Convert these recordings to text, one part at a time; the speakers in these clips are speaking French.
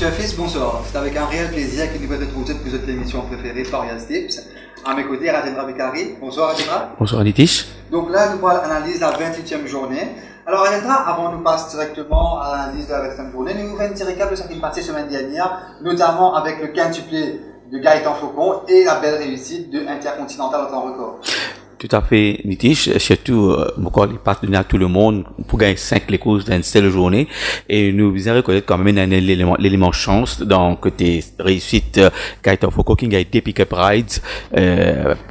Monsieur Fils, bonsoir. C'est avec un réel plaisir qu'il nous va retrouver pour cette émission préférée, Florian Tips. À mes côtés, Rajendra Bekari. Bonsoir Rajendra. Bonsoir Nitish. Donc là, nous allons analyser la 28e journée. Alors Rajendra, avant de nous passer directement à l'analyse de la 28e journée, nous faisons un petit récap de ce qui est passé la semaine dernière, notamment avec le quintuplé de Gaëtan Faucon et la belle réussite de Intercontinental en temps record. Tout à fait, Nitish. Surtout, encore les partenaires à tout le monde pour gagner 5 les courses dans une seule journée. Et nous visons reconnaître quand même l'élément chance dans le côté réussite Gaëtan Faucon qui gagne des pick-up rides,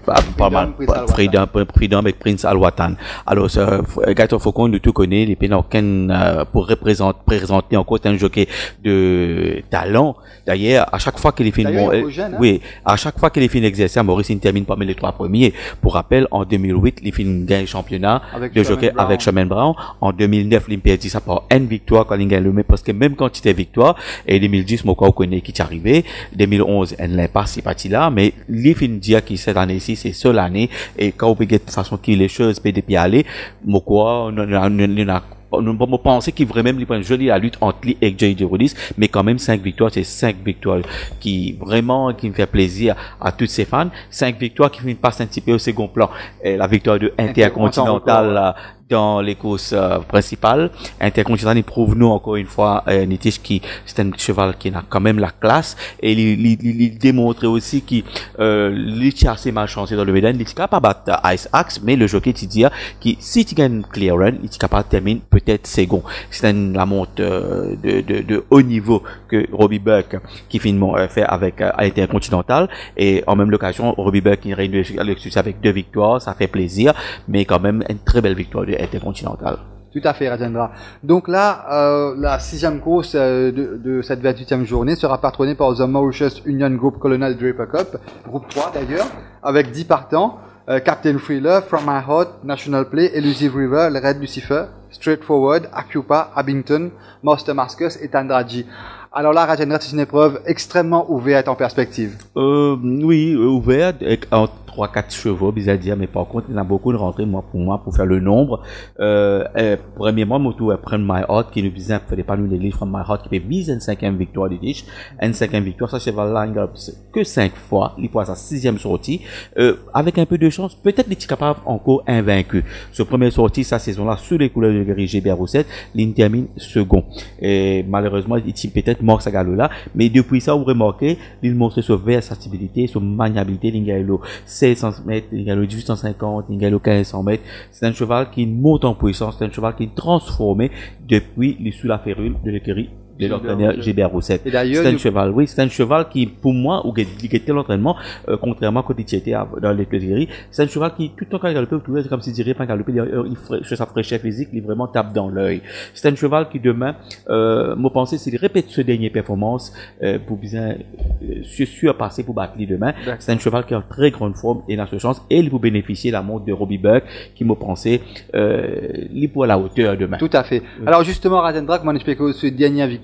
pas mal, Freedom avec Prince Alwatan. Alors, Gaëtan Faucon, nous tout connaît, les pénarquins pour présenter encore un jockey de talent. D'ailleurs, à chaque fois qu'il est fini, oui, à chaque fois qu'il est fini l'exercice, Maurice, il termine parmi les 3 premiers. Pour rappel, en 2008, il finit gagne championnat de jockey avec Sherman Brown. En 2009, il perdit ça par une victoire quand il gagne le mais parce que même quand il était victoire, et 2010, mon on connaît qui est arrivé. 2011, elle n'est pas si parti là, mais il finit dire que cette année-ci, c'est seule année, et quand on peut de façon qui les choses peut depuis aller, mon quoi, nous pensons qu'il vraiment lui joli la lutte entre lui et J.J. Rodis, mais quand même 5 victoires, c'est 5 victoires qui vraiment qui me fait plaisir à tous ses fans. 5 victoires qui me passent un petit peu au second plan. Et la victoire de Intercontinental dans les courses principales. Intercontinental, il prouve nous encore une fois, Nitish, qui c'est un cheval qui a quand même la classe et il démontre aussi qu'il est assez malchanceux dans le Médan. Il est capable de battre Ice Axe, mais le jockey tu dis qui si tu gagnes clear run, il est capable de terminer peut-être second. C'est la monte de haut niveau que Robbie Buck qui finalement fait avec Intercontinental et en même l'occasion Robbie Buck il réunit le succès avec 2 victoires, ça fait plaisir, mais quand même une très belle victoire de Intercontinental. Tout à fait, Rajendra. Donc là, la 6e course de cette 28e journée sera patronnée par The Mauritius Union Group Colonel Draper Cup, groupe 3 d'ailleurs, avec 10 partants, Captain Thriller, From My Heart, National Play, Elusive River, le Red Lucifer, Straightforward, Acupa, Abington, Master Mascus et Tandraji. Alors là, Rajendra, c'est une épreuve extrêmement ouverte en perspective. Oui, ouverte, en 3-4 chevaux, bizarre dire, mais par contre, il y en a beaucoup de rentrées, pour faire le nombre. Premièrement, mon tour, From My Heart, qui nous disait, fallait pas nous les livres From My Heart, qui fait vise une 5e victoire du Dish. Une 5e victoire, ça, cheval-là, il a que 5 fois, il passe sa 6e sortie. Avec un peu de chance, peut-être il est capable encore invaincu. Ce premier sortie, sa saison-là, sous les couleurs de Gary GBR7, il termine second. Et malheureusement, il est peut-être mort sa galop là, mais depuis ça, vous remarquez, il montre sa versatilité, sa maniabilité, l'ingalo 1600 mètres, l'ingalo 1850, l'ingalo 1500 mètres. C'est un cheval qui monte en puissance, c'est un cheval qui est transformé depuis les sous la férule de l'écurie de l'entraîneur GBR7. C'est un cheval, oui, c'est un cheval qui, pour moi, où il était l'entraînement, contrairement quand il était dans l'écurie, c'est un cheval qui, tout le temps quand il galopait, c'est comme s'il dirait pas galoper, sur sa fraîcheur physique, il vraiment tape dans l'œil. C'est un cheval qui demain, mon pensée, s'il répète ce dernier performance, pour bien, surpasser pour battre lui demain. C'est un cheval qui a une très grande forme et dans ce sens, et il peut bénéficier de la montre de Robbie Buck, qui m'a pensé, il pour la hauteur demain. Tout à fait. Alors, justement, Rajendra, comment expliquer ce dernier victoire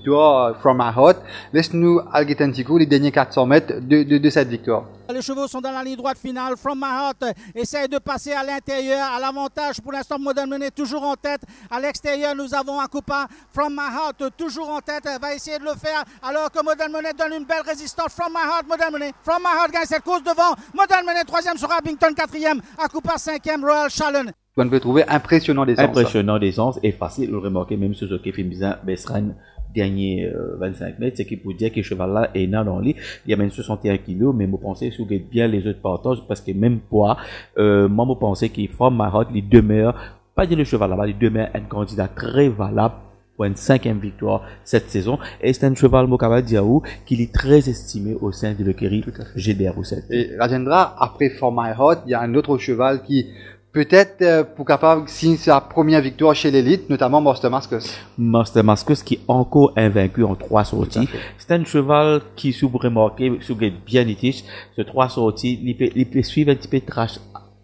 From My Heart. Laisse-nous Algetantico les derniers 400 mètres de cette victoire. Les chevaux sont dans la ligne droite finale. From My Heart essaie de passer à l'intérieur. À l'avantage, pour l'instant, Modern Money toujours en tête. À l'extérieur, nous avons Acupa. From My Heart toujours en tête. Elle va essayer de le faire alors que Modern Money donne une belle résistance. From My Heart, Modern Money. From My Heart gagne cette course devant. Modern Money 3e sur Abington 4e. Acupa 5e, Royal Challenge. On peut trouver impressionnant d'essence. Impressionnant d'essence et facile de remarquer, même sur ce qui fait bizarre, Bestran, dernier 25 mètres, c'est qu'il peut dire que le cheval-là est dans le lit. Il y a même 61 kilos, mais moi pensais sur bien les autres partages, parce que même poids, moi je pensais qu'il From My Heart, il demeure, pas dire le cheval là-bas, il demeure un candidat très valable pour une 5e victoire cette saison. Et c'est un cheval, Mokaba Diaou, qui est très estimé au sein de l'écurie GBR7. Et Rajendra, après From My Heart, il y a un autre cheval qui peut-être pour capable signer sa première victoire chez l'élite, notamment Master Mascus. Master Mascus qui est encore invaincu en 3 sorties. C'est un cheval qui, si vous remarquez, si vous êtes bien Nitish, ce 3 sorties, il peut suivre un petit peu trash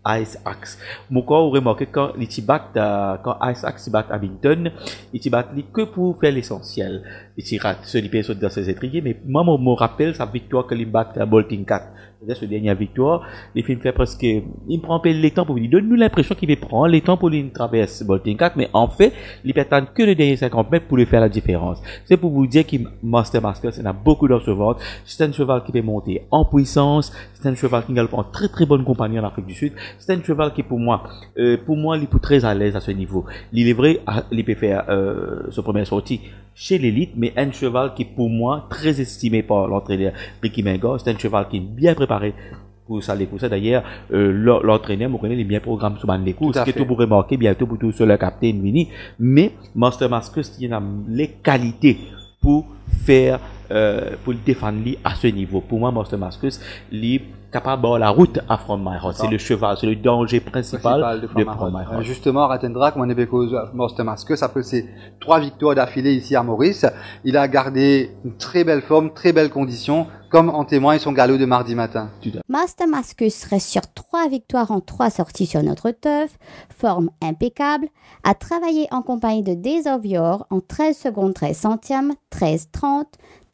Ice Axe. Mon corps, vous remarquez quand Ice Axe bat Abington, il bat que pour faire l'essentiel. Il rate ce qui dans ses étriers, mais moi, me rappelle sa victoire que il bat Bolting 4. c'est-à-dire cette dernière victoire, il fait presque, il prend les temps pour lui, donne-nous l'impression qu'il va prendre les temps pour lui traverser Bolting 4, mais en fait, il peut attendre que les derniers 50 mètres pour lui faire la différence. C'est pour vous dire qu'il Master Mascus, il a beaucoup dans ce ventre. C'est un cheval qui peut monter en puissance. C'est un cheval qui galope en très très bonne compagnie en Afrique du Sud. C'est un cheval qui pour moi, il est très à l'aise à ce niveau. Il est vrai, il peut faire sa première sortie chez l'élite, mais un cheval qui pour moi très estimé par l'entraîneur Ricky Menga. C'est un cheval qui est bien préparé pour ça. D'ailleurs, l'entraîneur, vous connaissez, il est bien programmé sur les courses. Ce que vous remarquez bientôt pour tout seul le capitaine Vini. Mais Master Mascus, il a les qualités pour faire, pour le défendre à ce niveau. Pour moi, Master Mascus, il est capable de la route à From My Heart. C'est le cheval, c'est le danger principal de From My Heart. Justement, Ratendra, comme on avait causé Master Mascus, après ses 3 victoires d'affilée ici à Maurice, il a gardé une très belle forme, très belle condition, comme en témoigne son galop de mardi matin. Master Mascus reste sur 3 victoires en 3 sorties sur notre turf, forme impeccable, a travaillé en compagnie de Days of Yore en 13 secondes 13 centièmes, 13,30,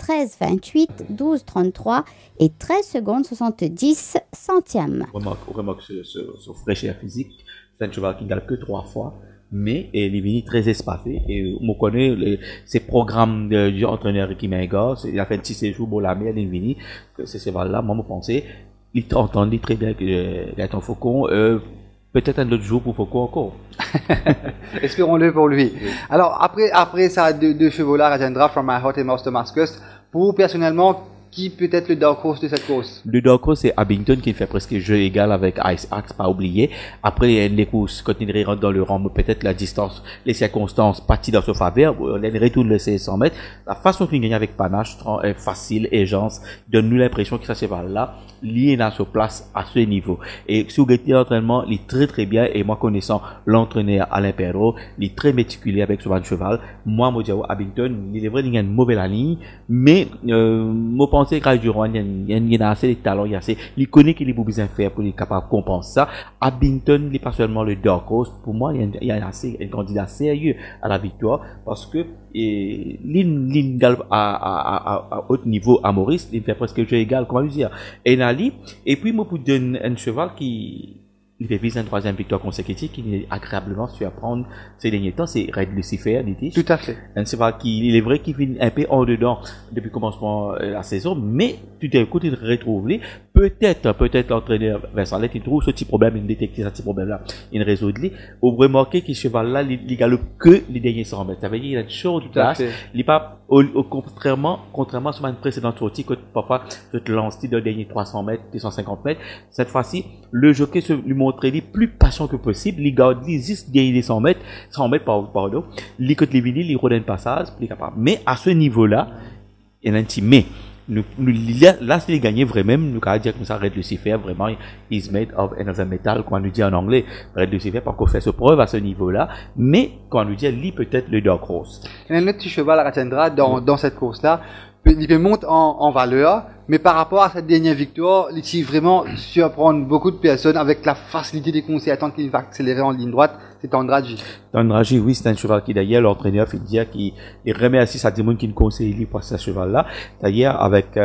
13,28, 12,33 et 13 secondes 70 centièmes. On remarque ce fraîcheur physique, c'est un cheval qui ne galope que 3 fois. Mais il est venu très espacé et on connaît ces programmes du entraîneur Ricky Menga, il a fait un petit séjour pour la mer, il est venu, que ces chevals-là, moi je pensais, il entendait très bien que Gaëtan Faucon, peut-être un autre jour pour Faucon encore. Espérons-le pour lui. Alors après ça, deux chevaux-là, Rajendra, From My Heart et Master Mascus, pour personnellement, qui peut être le dark horse de cette course? Le dark horse, c'est Abington qui fait presque jeu égal avec Ice Axe, pas oublié. Après, il y a les courses, quand il rentre dans le rang, peut-être la distance, les circonstances partent dans sa faveur, on retourne le 100 mètres. La façon qu'il gagne avec panache, facile, aisance, donne-nous l'impression que ça cheval-là, lié dans sa place à ce niveau. Et si vous regardez l'entraînement, il est très très bien, et moi connaissant l'entraîneur Alain Perrault, il est très méticuleux avec ce cheval. Moi, je dis Abington, il est vrai, il a une mauvaise ligne, mais, je pense que Durand, il a assez de talent, il connaît qu'il est pour bien faire pour être capable de compenser ça. Abington, il n'est pas seulement le dark horse. Pour moi, il y a un candidat sérieux à la victoire parce que l'in galope à haut niveau à Maurice, il fait presque jeu égal, comment dire. Et puis, moi, pour donner un cheval qui il fait viser une 3e victoire consécutive qui est agréablement surprendre ces derniers temps, c'est Red Lucifer, dit-il. Tout à fait. Un cheval qui, il est vrai qu'il finit un peu en dedans depuis le commencement de la saison, mais tout d'un coup, il retrouve les. Peut-être l'entraîneur Vincent Lett, il trouve ce petit problème, il détecte ce petit problème-là, il résout les. Vous remarquez que ce cheval-là, il galope que les derniers 100 mètres. Ça veut dire qu'il a une chose de place. Il n'est pas, contrairement à une précédente sortie, que parfois, tu lances dans les derniers 300 mètres, 250 mètres. Cette fois-ci, le jockey lui montrer les plus patient que possible, il garde les 10 derrière 100 mètres, pardon, il écoute les vinyles, il redonne le passage, il est capable. Mais à ce niveau-là, il y a un petit mais. Là, s'il gagnait vraiment, nous allons dire comme ça, Red Lucifer, vraiment, is made of another metal, quand on nous dit en anglais, Red Lucifer, pas encore fait ce preuve à ce niveau-là, mais quand on nous dit, lui, peut-être le dark horse. Il y a un autre petit cheval à Ratendra dans cette course-là, il peut monter en valeur, mais par rapport à cette dernière victoire, il peut vraiment surprendre beaucoup de personnes avec la facilité des conseils, attendre qu'il va accélérer en ligne droite, c'est Andraji. Andraji, oui, c'est un cheval qui d'ailleurs, l'entraîneur fait dire qu'il remercie sa démon qui nous conseille lui pour ce cheval-là. D'ailleurs, avec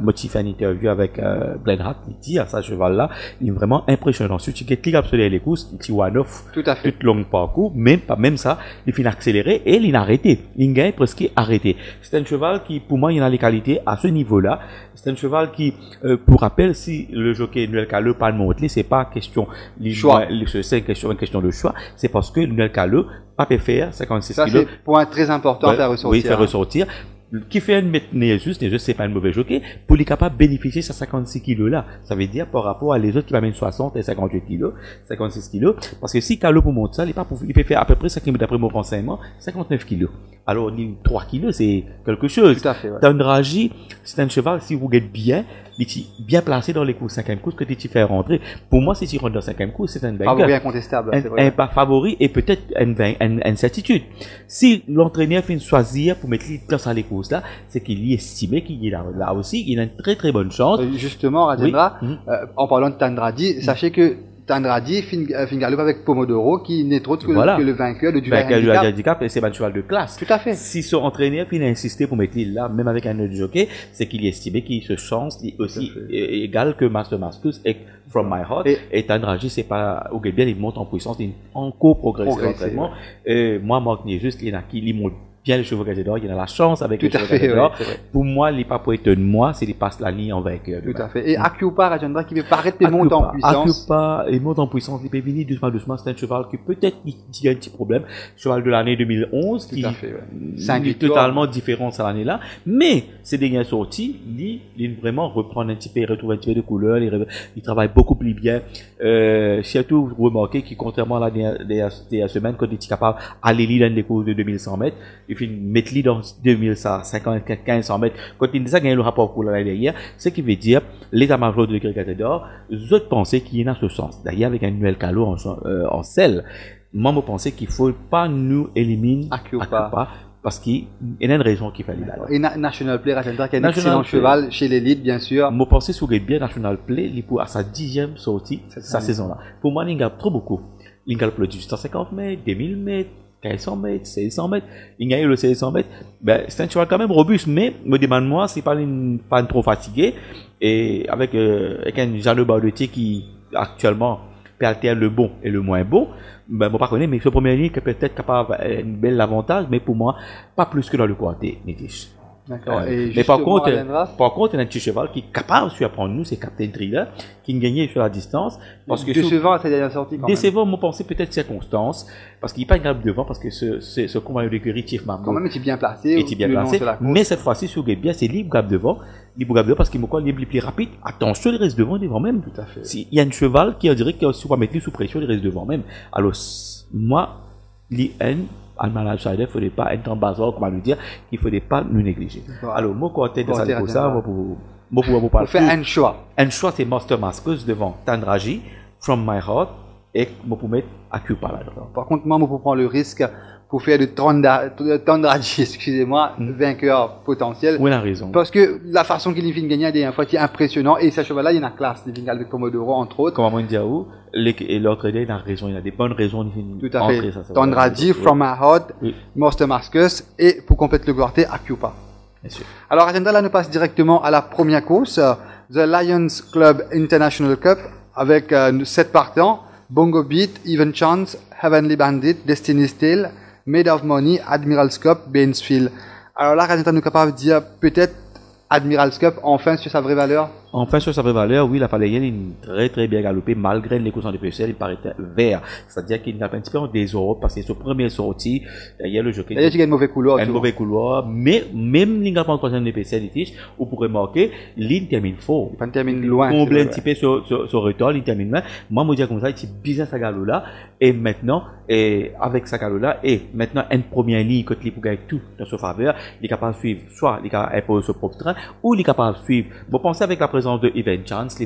motif un interview avec Glenn Hart, il dit à ce cheval-là, il est vraiment impressionnant. Si tu cliques absolument les courses, il tire one-off, tout à fait, tout long parcours, même ça, il finit accéléré et il a arrêté. Il gagne presque arrêté. C'est un cheval qui, pour moi, il a les qualités à ce niveau-là. C'est un cheval qui, pour rappel, si le jockey Noël Caleux pas de monter, c'est pas question choix, c'est une question de choix, c'est parce que Noël Caleux pas peut faire 56 ça, kilos. C'est point très important à faire ressortir. Oui, faire ressortir. Qui fait une Nésus, c'est pas un mauvais jockey, pour les capables de bénéficier de ces 56 kilos-là. Ça veut dire par rapport à les autres qui m'amènent 60 et 58 kilos, 56 kilos. Parce que si Caleux pour monter ça, il peut faire à peu près, d'après mon renseignement, 59 kilos. Alors, 3 kilos, c'est quelque chose. Tout à fait, ouais. Tandraji, c'est un cheval, si vous regardez bien, il est bien placé dans les courses 5e course que tu fais rentrer. Pour moi, si tu rentres dans 5e course, c'est un favori incontestable. Un favori et peut-être une certitude. Si l'entraîneur fait choisir pour mettre dans les courses là, c'est qu'il y estimé qu'il est là aussi, il a une très très bonne chance. Justement, Rajendra, en parlant de Tandraji, sachez que Tandradi, Fingaloup avec Pomodoro, qui n'est autre que, Voilà. que le vainqueur de Ben, duel le handicap. handicap, c'est un cheval de classe. Tout à fait. Si son entraîneur puis il a insisté pour mettre l'île là, même avec un autre jockey, c'est qu'il estimait qu'il se chance aussi égal que Master Mascus et From My Heart. Et Tandradi, c'est pas, au bien, il monte en puissance, il est encore progressé l'entraînement. Moi, Marc Nier-Juste, il y en a qui, il monte bien les chevaux gazés d'or, il y a la chance avec les chevaux gazés d'or. Pour moi, il pas pour être de moi, c'est qu'il passe la ligne en vainqueur. Tout à fait. Et Akupa, Rajendra, qui veut paraître de monter en puissance. Akupa, il monte en puissance, il peut venir doucement, c'est un cheval qui peut-être il a un petit problème. Cheval de l'année 2011, qui est totalement différent cette année-là. Mais, ces dernières sorties, il vraiment reprend un petit peu, il retrouve un petit peu de couleur, il travaille beaucoup plus bien. Surtout, vous remarquez qu'il, contrairement à la dernière semaine, quand il est capable d'aller lire dans les courses de 2100 mètres, il fait mettre lui dans 2150, 1500 mètres. Quand il a gagné le rapport pour l'année dernière, ce qui veut dire, l'état-major de Grégate d'or, je pensais qu'il y en a ce sens. D'ailleurs, avec un Noël Calo en selle, moi, je pensais qu'il faut pas nous éliminer Akupa. Parce qu'il y a une raison qu'il fallait là. Et National Play, Rajendra, qui est un excellent cheval chez l'élite, bien sûr. Je pensais sur bien National Play, il pour à sa 10e sortie, sa saison-là. Pour moi, il gagne trop beaucoup. Il gagne plus de 150 mètres, 2000 mètres, 1500 mètres, 1600 mètres. Il gagne le 1600 mètres. Ben, c'est un cheval quand même robuste, mais, me demande-moi, c'est pas une trop fatigué. Et avec un Jean Bardotier qui, actuellement, peut alterner le bon et le moins bon. Ben, moi, pas connaître, mais ce premier ligne, peut-être capable un bel avantage, mais pour moi, pas plus que dans le quartier, Nitish. D'accord. Mais par contre, il y a un petit cheval qui est capable de surprendre nous, c'est Captain Thriller, qui gagnait sur la distance. Parce que décevant à cette dernière sortie, quand même. Décevant, moi, pensais peut-être circonstance, parce qu'il n'est pas grave devant, parce que ce combat de Curie tire Mambo. Quand même, il est bien placé. Il est bien placé. Mais cette fois-ci, sur Guébia, c'est libre grave devant. Libre grave devant, parce qu'il me croit libre plus rapide. Attention, il reste devant même. Tout à fait. Il y a un cheval qui, on dirait qu'il va mettre lui sous pression, il reste devant même. Alors, moi, l'IN, Alman Outsider, il ne faudrait pas être en bazar, comment lui dire, qu'il ne faudrait pas nous négliger. Voilà. Alors, moi, quand on ça pour ça, pour faire un choix. Un choix, c'est Master Mascus devant Tandraji, From My Heart, et pour mettre Akupa là-dedans. Par contre, moi, pour prendre le risque, pour faire de Tandraji, excusez-moi, vainqueur potentiel. Oui, il a raison. Parce que la façon qu'il vient de gagner, des fois, c'est impressionnant. Et ce cheval-là, il y a une classe, il vient avec Pomodoro, entre autres. Comment on dit à où? Et l'autre idée, il a raison, il a des bonnes raisons. Tout à fait. Tandraji, From My Heart, Master Mascus, et pour compléter le quartier, Akupa. Bien sûr. Alors, agenda, là, nous passe directement à la première course, The Lions Club International Cup, avec 7 partants, Bongo Beat, Even Chance, Heavenly Bandit, Destiny's Tale, Made of Money, Admiral's Cup, Bainesfield. Alors là, agenda, nous est capable de dire peut-être Admiral's Cup, enfin, sur sa vraie valeur. Enfin, sur sa vraie valeur, oui, la Paléienne est très bien galopée, malgré les courses en DPCL, il paraît vert. C'est-à-dire qu'il n'a pas un petit peu en désordre, parce que c'est sa première sortie, il y a le jockey. D'ailleurs, il y a un mauvais couloir. Un mauvais couloir, mais même l'Inga pas en troisième DPCL, vous pourrez marquer, l'In termine fort. Il termine loin. Comble un petit peu sur retour, il termine loin. Moi, je dis comme ça, il est bizarre sa galop là, et maintenant, avec sa galop là, et maintenant, une première ligne, quand il peut gagner tout dans sa faveur, il est capable de suivre, soit il est capable d'imposer son propre train, ou il est capable de suivre. Vous pensez avec la présence de Even Chance, les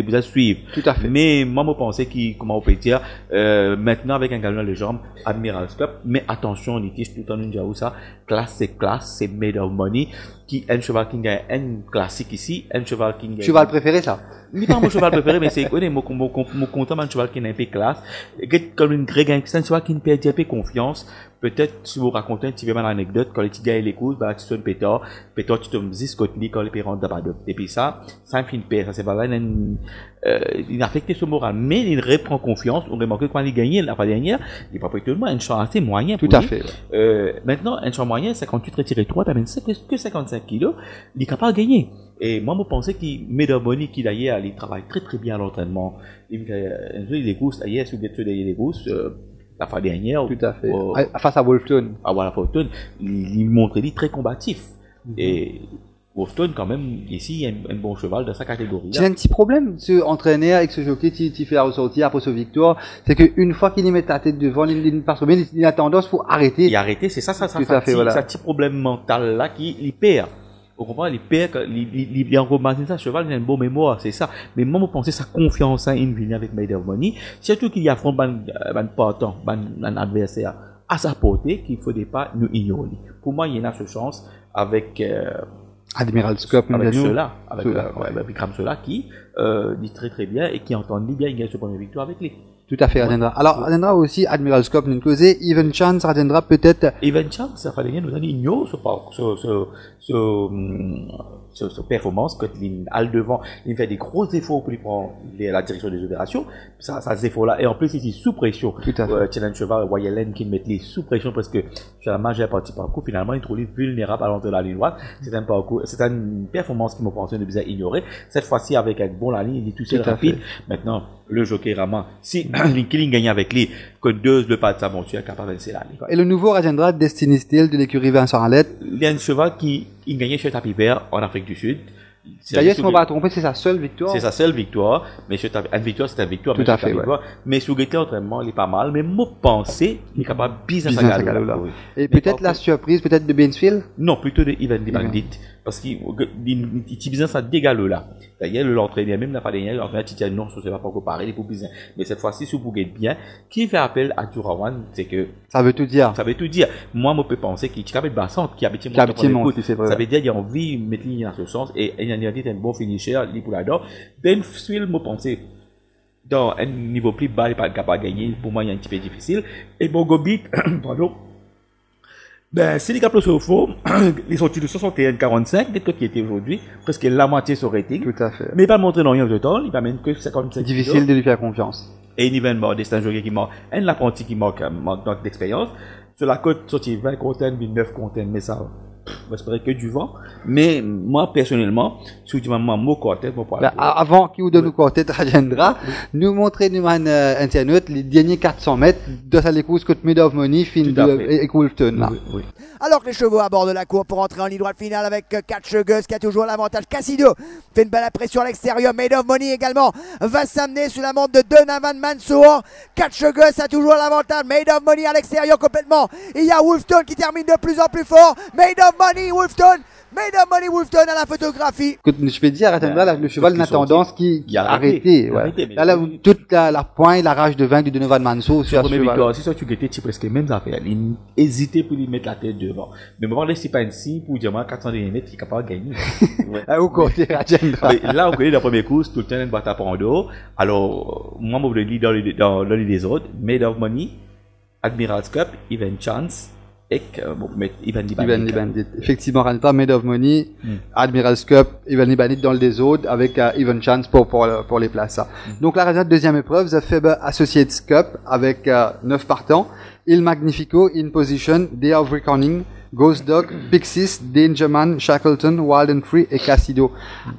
besoins suivre. Tout à fait. Mais moi, je pensais comment on peut dire, maintenant avec un galon de jambes, Admiral's Cup, mais attention, on dit tout le temps, nous disons ça, classe, c'est made of money, qui un cheval qui gagne un classique ici, un cheval qui gagne. Cheval préféré, ça? Ni pas mon cheval préféré, mais c'est, mon content, un cheval qui est un peu classe, comme une vraie gagne, c'est un cheval qui ne perd un peu confiance. Peut-être, si vous racontez un petit peu l'anecdote, quand les petits gars les courses, bah, tu sonnes pétard, tu tombes 10 côté quand les pérons d'abord. Et puis ça me fait une paix, ça c'est pas là, il a affecté ce moral, mais il reprend confiance, on remarque que quand il gagne la fois dernière, il va pas tout le monde, un champ assez moyen. Tout à fait. Maintenant, un champ moyen, 58-3, t'amènes que 55 kilos, il est capable de gagner. Et moi, je pensais qu'il met de Bonnie, qui d'ailleurs, il travaille très très bien à l'entraînement. Il les courses, d'ailleurs, si vous êtes sur les courses, la fois dernière. Tout à fait. Face à Wolfton. Ah, voilà, Wolfton, il montrait très combatif. Et Wolfton, quand même, ici, il y a un bon cheval de sa catégorie. J'ai un petit problème, ce entraîneur avec ce jockey, qui fait la ressortie après ce victoire, c'est qu'une fois qu'il y met la tête devant, il a tendance pour arrêter. Il a arrêté, c'est ça, un petit problème mental là qui perd. Vous comprenez, il a remarqué ça, cheval, il a une bonne mémoire, c'est ça. Mais moi, je pensais sa confiance en une vie avec Made of Money, surtout qu'il y a un partant, un adversaire à sa portée, qu'il ne faudrait pas nous ignorer. Pour moi, il y en a ce chance avec Admiral's Cup, avec nous. ceux-là, avec Ceux-là, Vikram ceux-là qui dit très très bien et qui entendent bien gagner ce premier victoire avec lui. Tout à fait, Rajendra. Alors, Rajendra aussi, Admiral's Cup, nous causé, Even Chance, Rajendra, peut-être, Even Chance, ça fallait bien nous donner ignore ce performance quand il a le devant, il fait des gros efforts pour lui prendre la direction des opérations. Ça ces efforts-là, et en plus, il est sous pression. Tout à fait. Challenge Cheval, Wayelen qui met les sous pression parce que sur la majeure partie parcours, finalement, il trouve vulnérable à l'entrée de la ligne droite. C'est un parcours, c'est une performance qui m'a pensé de bien ignorer. Cette fois-ci, avec un bon la ligne, il est tout seul Tout à rapide. fait. Maintenant, le jockey Rama, si Killing gagne avec lui, que deux le pas de sa monture, est capable de venir la ligne. et le nouveau Rajendra, Destiny Steel, de l'écurie Vincent Arlette. Il y a un cheval qui gagnait chez Tapis Vert en Afrique du Sud. D'ailleurs, si on ne va pas tromper, c'est sa seule victoire. C'est sa seule victoire, mais une victoire, c'est une victoire. Tout à fait, ouais. Mais sous Gaëtan, entraînement, il est pas mal, mais moi, pensée, il est capable de bien sa galop là. Et peut-être la surprise, peut-être de Bainsfield. Non, plutôt de Ivan Di Bandit, parce qu'il bien ça dégalo là. D'ailleurs, l'entraîneur, même la dernière, l'entraîneur, il dit non, ça ne va pas comparer, il est pour bien. Mais cette fois-ci, si vous gagnez bien, qui fait appel à Durawan, c'est que. Ça veut tout dire. Ça veut tout dire. Moi, je peux penser qu'il est capable de bassante, qui habite Monte, c'est vrai. Ça veut dire qu'il a envie de mettre ligne dans ce sens, et il a dit un bon finisher, il pour là-dedans. Bainsfield, je pense, dans un niveau plus bas, il n'est pas capable de gagner. Pour moi, il est un petit peu difficile. Et Bongobit, pardon. Ben, si les gars au fond, ils sont de 61-45, des trucs qui étaient aujourd'hui, presque la moitié sur rating. Tout à fait. Mais il va montrer dans rien de temps, il va même que 55. Difficile de lui faire confiance. Et il va mort, c'est un joueur qui manque, un apprenti qui manque d'expérience. Sur la côte, sorti 20 contents, 9 contents, mais ça, j'espérais que du vent. Mais moi, personnellement, si tu m'as mon quartet, mon poids. Avant qu'il vous donne le quartet Rajendra, nous montrer nous internet les derniers 400 mètres de sa course contre Made of Money, fin de Wolfton, là. Oui. Alors que les chevaux abordent la cour pour entrer en ligne droite finale avec Catch Gus qui a toujours l'avantage. Cassido fait une belle pression à l'extérieur. Made of Money également va s'amener sous la montre de Donovan Mansour. Catch Gus a toujours l'avantage. Made of Money à l'extérieur complètement. Il y a Wolfton qui termine de plus en plus fort. Made of Money, Wolfton. Made of Money, Wolfton à la photographie. Je peux dire, Rajendra, le cheval n'a tendance qui a arrêté. Là, toute la pointe, la rage de vaincre de Donovan Mansour sur ce cheval. Si ça tu guettais, tu presque même affaire. Il hésitait pour lui mettre la tête devant. Mais moment là, c'est pas une si pour dire, moi, 400 mètres, il est capable de gagner. Au côté, Rajendra. Là, on connaît la première course, tout le temps, il va taper en dos. Alors, moi, je lis dans les autres. Made of Money, Admiral's Cup, Even Chance, et Ivan Di Bandit. Effectivement, Rajendra, Made of Money, Admiral's Cup, Ivan Di Bandit dans le désordre avec Even Chance pour les places. Donc la Rajendra, deuxième épreuve, The Faber Associates Cup avec 9 partants. Il Magnifico, In Position, Day of Reckoning, Ghost Dog, Pixis, Dangerman, Shackleton, Wild and Free et Cassido.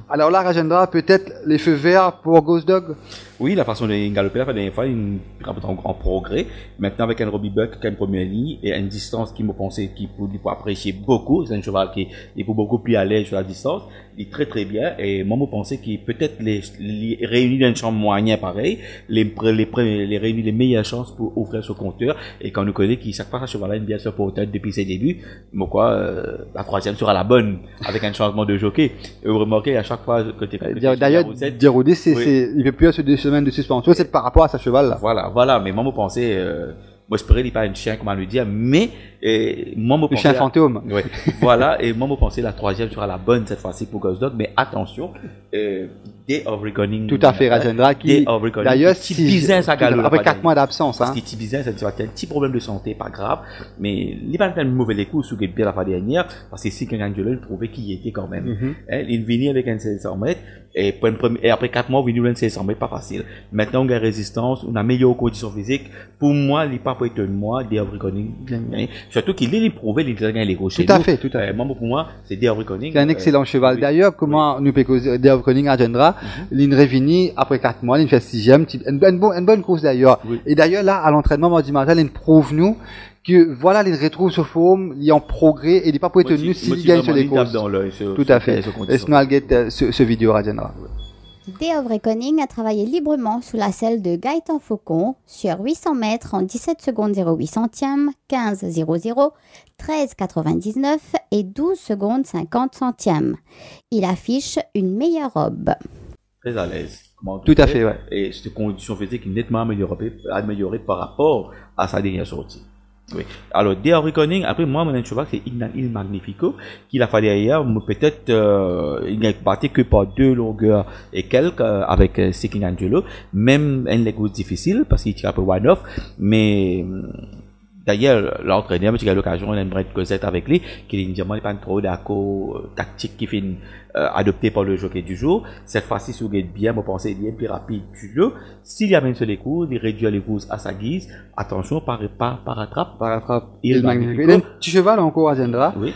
Alors là, Rajendra, peut-être les feux verts pour Ghost Dog? Oui, la façon de galoper la dernière fois, il rapporte un grand progrès. Maintenant, avec un Robbie Buck qui a une première ligne et une distance qui me pensait qu'il peut apprécier beaucoup. C'est un cheval qui est beaucoup plus à l'aise sur la distance. Il est très très bien. Et moi, je pensais qu'il peut-être les réunir dans une chambre moyenne pareil, les réunir les meilleures chances pour ouvrir ce compteur. Et quand nous connaissons qu'il chaque fois ce cheval-là, il bien se porter depuis ses débuts. Mais quoi, la troisième sera la bonne avec un changement de jockey. Et vous remarquez à chaque fois que tu es d'ailleurs, Dirodé, il fait plus de 2 semaines de suspension, c'est par rapport à sa cheval là. Voilà, mais moi, je pensais, moi, j'espérais qu'il n'y ait pas un chien, comment le dire, mais, moi, je pensais. Le chien fantôme. Oui. Voilà, et moi, je pensais la troisième sera la bonne cette fois-ci pour Ghost Dog, mais attention, Day of Reckoning. Tout à fait, Rajendra, qui, d'ailleurs, qui bizarre sa galop. Après 4 mois d'absence, hein. Parce qu'il bizarre, ça un petit problème de santé, pas grave, mais il va faire un mauvais coup sous bien la fois dernière, parce que si quelqu'un de trouvait qu'il y était quand même. Il venait avec un 700 mètres, et après 4 mois, il venait avec un 700 mètres, pas facile. Maintenant, on a résistance, on a meilleure condition physique. Pour moi, il n'est pas pour être moi, Day of Reckoning. Surtout qu'il est prouvé, il a les gauches. Tout à fait. Moi, pour moi, c'est Day of Reckoning. C'est un excellent cheval. D'ailleurs, comment nous peut causer Day of Reckoning à Rajendra, l'in Révini, après 4 mois, il fait 6e, une bonne course d'ailleurs. Et d'ailleurs, là, à l'entraînement, mardi matin, il prouve nous que voilà, il retrouve ce forme, il est en progrès, et il n'est pas pour être tenu s'il gagne sur les courses. Tout à fait. Laisse-nous aller ce vidéo, Rajendra. Day of Reckoning a travaillé librement sous la selle de Gaëtan Faucon sur 800 mètres en 17 secondes 08 centièmes, 15 00, 13 99 et 12 secondes 50 centièmes. Il affiche une meilleure robe. Très à l'aise. Tout à fait, ouais. Et cette condition physique est nettement améliorée par rapport à sa dernière sortie. Oui. Alors, Day of Reckoning, après, moi, mon cheval, c'est Il Magnifico, qu'il a fallu derrière, peut-être, il n'a battu que par 2 longueurs et quelques, avec Seeking Angelo. Même un Lego difficile, parce qu'il tire un peu one-off, mais, d'ailleurs, l'entraîneur, tu as l'occasion, il aimerait être Cosette avec lui, qu'il n'est pas trop d'accord, tactique qui finit, adopté par le jockey du jour. Cette fois-ci, si vous êtes bien, vous pensez, il est plus rapide du jeu. S'il y a même sur les courses, il réduit les courses à sa guise. Attention, par rattrape. Il magnifique. Il y a un petit cheval encore à Zendra. Oui.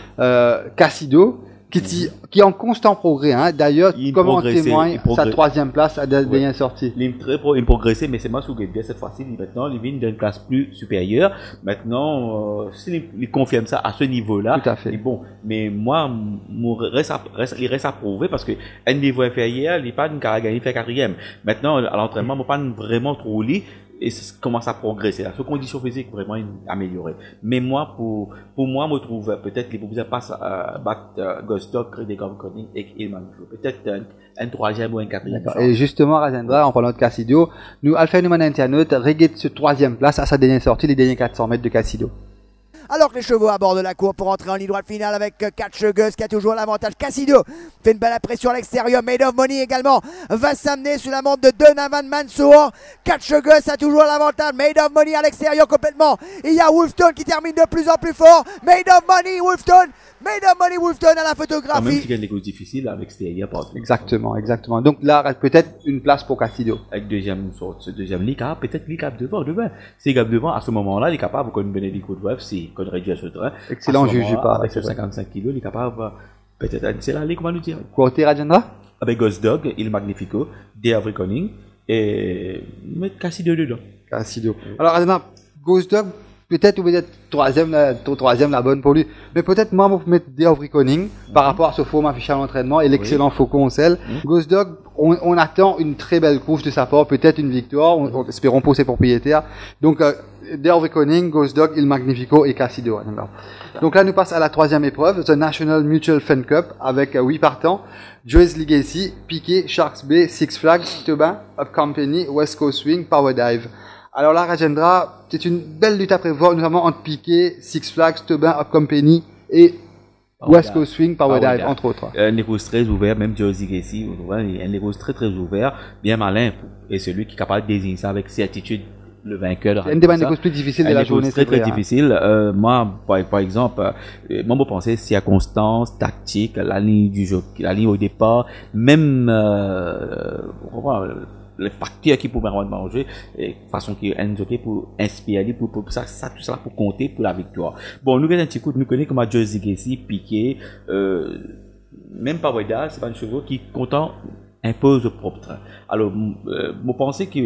Cassido. Qui est en constant progrès, hein. D'ailleurs, comme en témoigne sa 3e place à dernière sortie. Il est progressé, mais c'est moi qui gagne bien cette fois-ci. Maintenant, il vient d'une classe plus supérieure. Maintenant, s'il confirme ça à ce niveau-là, tout à fait. Bon. Mais moi, il reste à prouver parce que un niveau inférieur, il n'est pas une carrière gagnée, fait 4e. Maintenant, à l'entraînement, il n'est pas vraiment trop lit. Et ça commence à progresser. La condition physique vraiment améliorée. Mais moi, pour moi, je trouve peut-être les propriétaires passent à battre Ghost Dog, Crédit Conning et Ilman. Peut-être un 3e ou un 4e. Et justement, Razendra, en parlant de Cassido, nous, Alpha Newman Internaute, regrette ce 3e place à sa dernière sortie, les derniers 400 mètres de Cassido. Alors que les chevaux abordent la cour pour entrer en ligne droite finale avec Catch Gus qui a toujours l'avantage. Cassido fait une belle pression à l'extérieur. Made of Money également va s'amener sous la montre de Donovan Mansour. Catch Gus a toujours l'avantage. Made of Money à l'extérieur complètement. Il y a Wolfton qui termine de plus en plus fort. Made of Money, Wolfton. Made of Money, Wolfton à la photographie. Quand même, tu gagnes les courses difficiles à l'extérieur. Exactement. Donc là, reste peut-être une place pour Cassido. Avec deuxième ligue, peut-être ligue devant. Si il devant, à ce moment-là, il est capable, comme Benedict Woodruff, si qu'on réduit sur le terrain. Excellent, je juge pas. Avec 55 kilos, il est capable, peut-être, c'est la ligue, comment nous dire. Côté Rajendra? Avec Ghost Dog, Il Magnifico, Day of Reckoning, et mettre Cassido dedans. Cassido. Alors, Rajendra, Ghost Dog, peut-être, vous êtes troisième, la bonne pour lui. Mais peut-être, moi, vous mettez Day of Reckoning, par rapport à ce format affiché à l'entraînement et l'excellent Faucon Sel. Ghost Dog, on attend une très belle course de sa part, peut-être une victoire, espérons pour ses propriétaires. Donc, Day of Reckoning, Ghost Dog, Il Magnifico et Cassido. Donc là, nous passons à la 3e épreuve, The National Mutual Fun Cup, avec 8 partants. Joyce Legacy, Piquet, Sharks Bay, Six Flags, Tubin, Up Company, West Coast Swing, Power Dive. Alors là, Rajendra, c'est une belle lutte à prévoir, notamment entre Piquet, Six Flags, Tubin, Up Company et West Coast Swing, Power Dive, entre autres. Un négoce très ouvert, même Joyce Legacy, un négoce très ouvert, bien malin, et celui qui est capable de désigner ça avec certitude. Le vainqueur. C'est une des négociations plus difficiles de la journée. C'est très difficile. Moi, par exemple, moi, je pensais circonstances, tactique, la ligne du jeu, la ligne au départ, même les facteurs qui pouvaient manger, et façon qui est un jockey pour inspirer, pour ça, tout ça pour compter pour la victoire. Bon, nous, un petit coup, nous connaissons comme Joyce Legacy, Piquet, même Power Dive, c'est pas un chevaux qui content impose au propre train. Alors, vous pensez que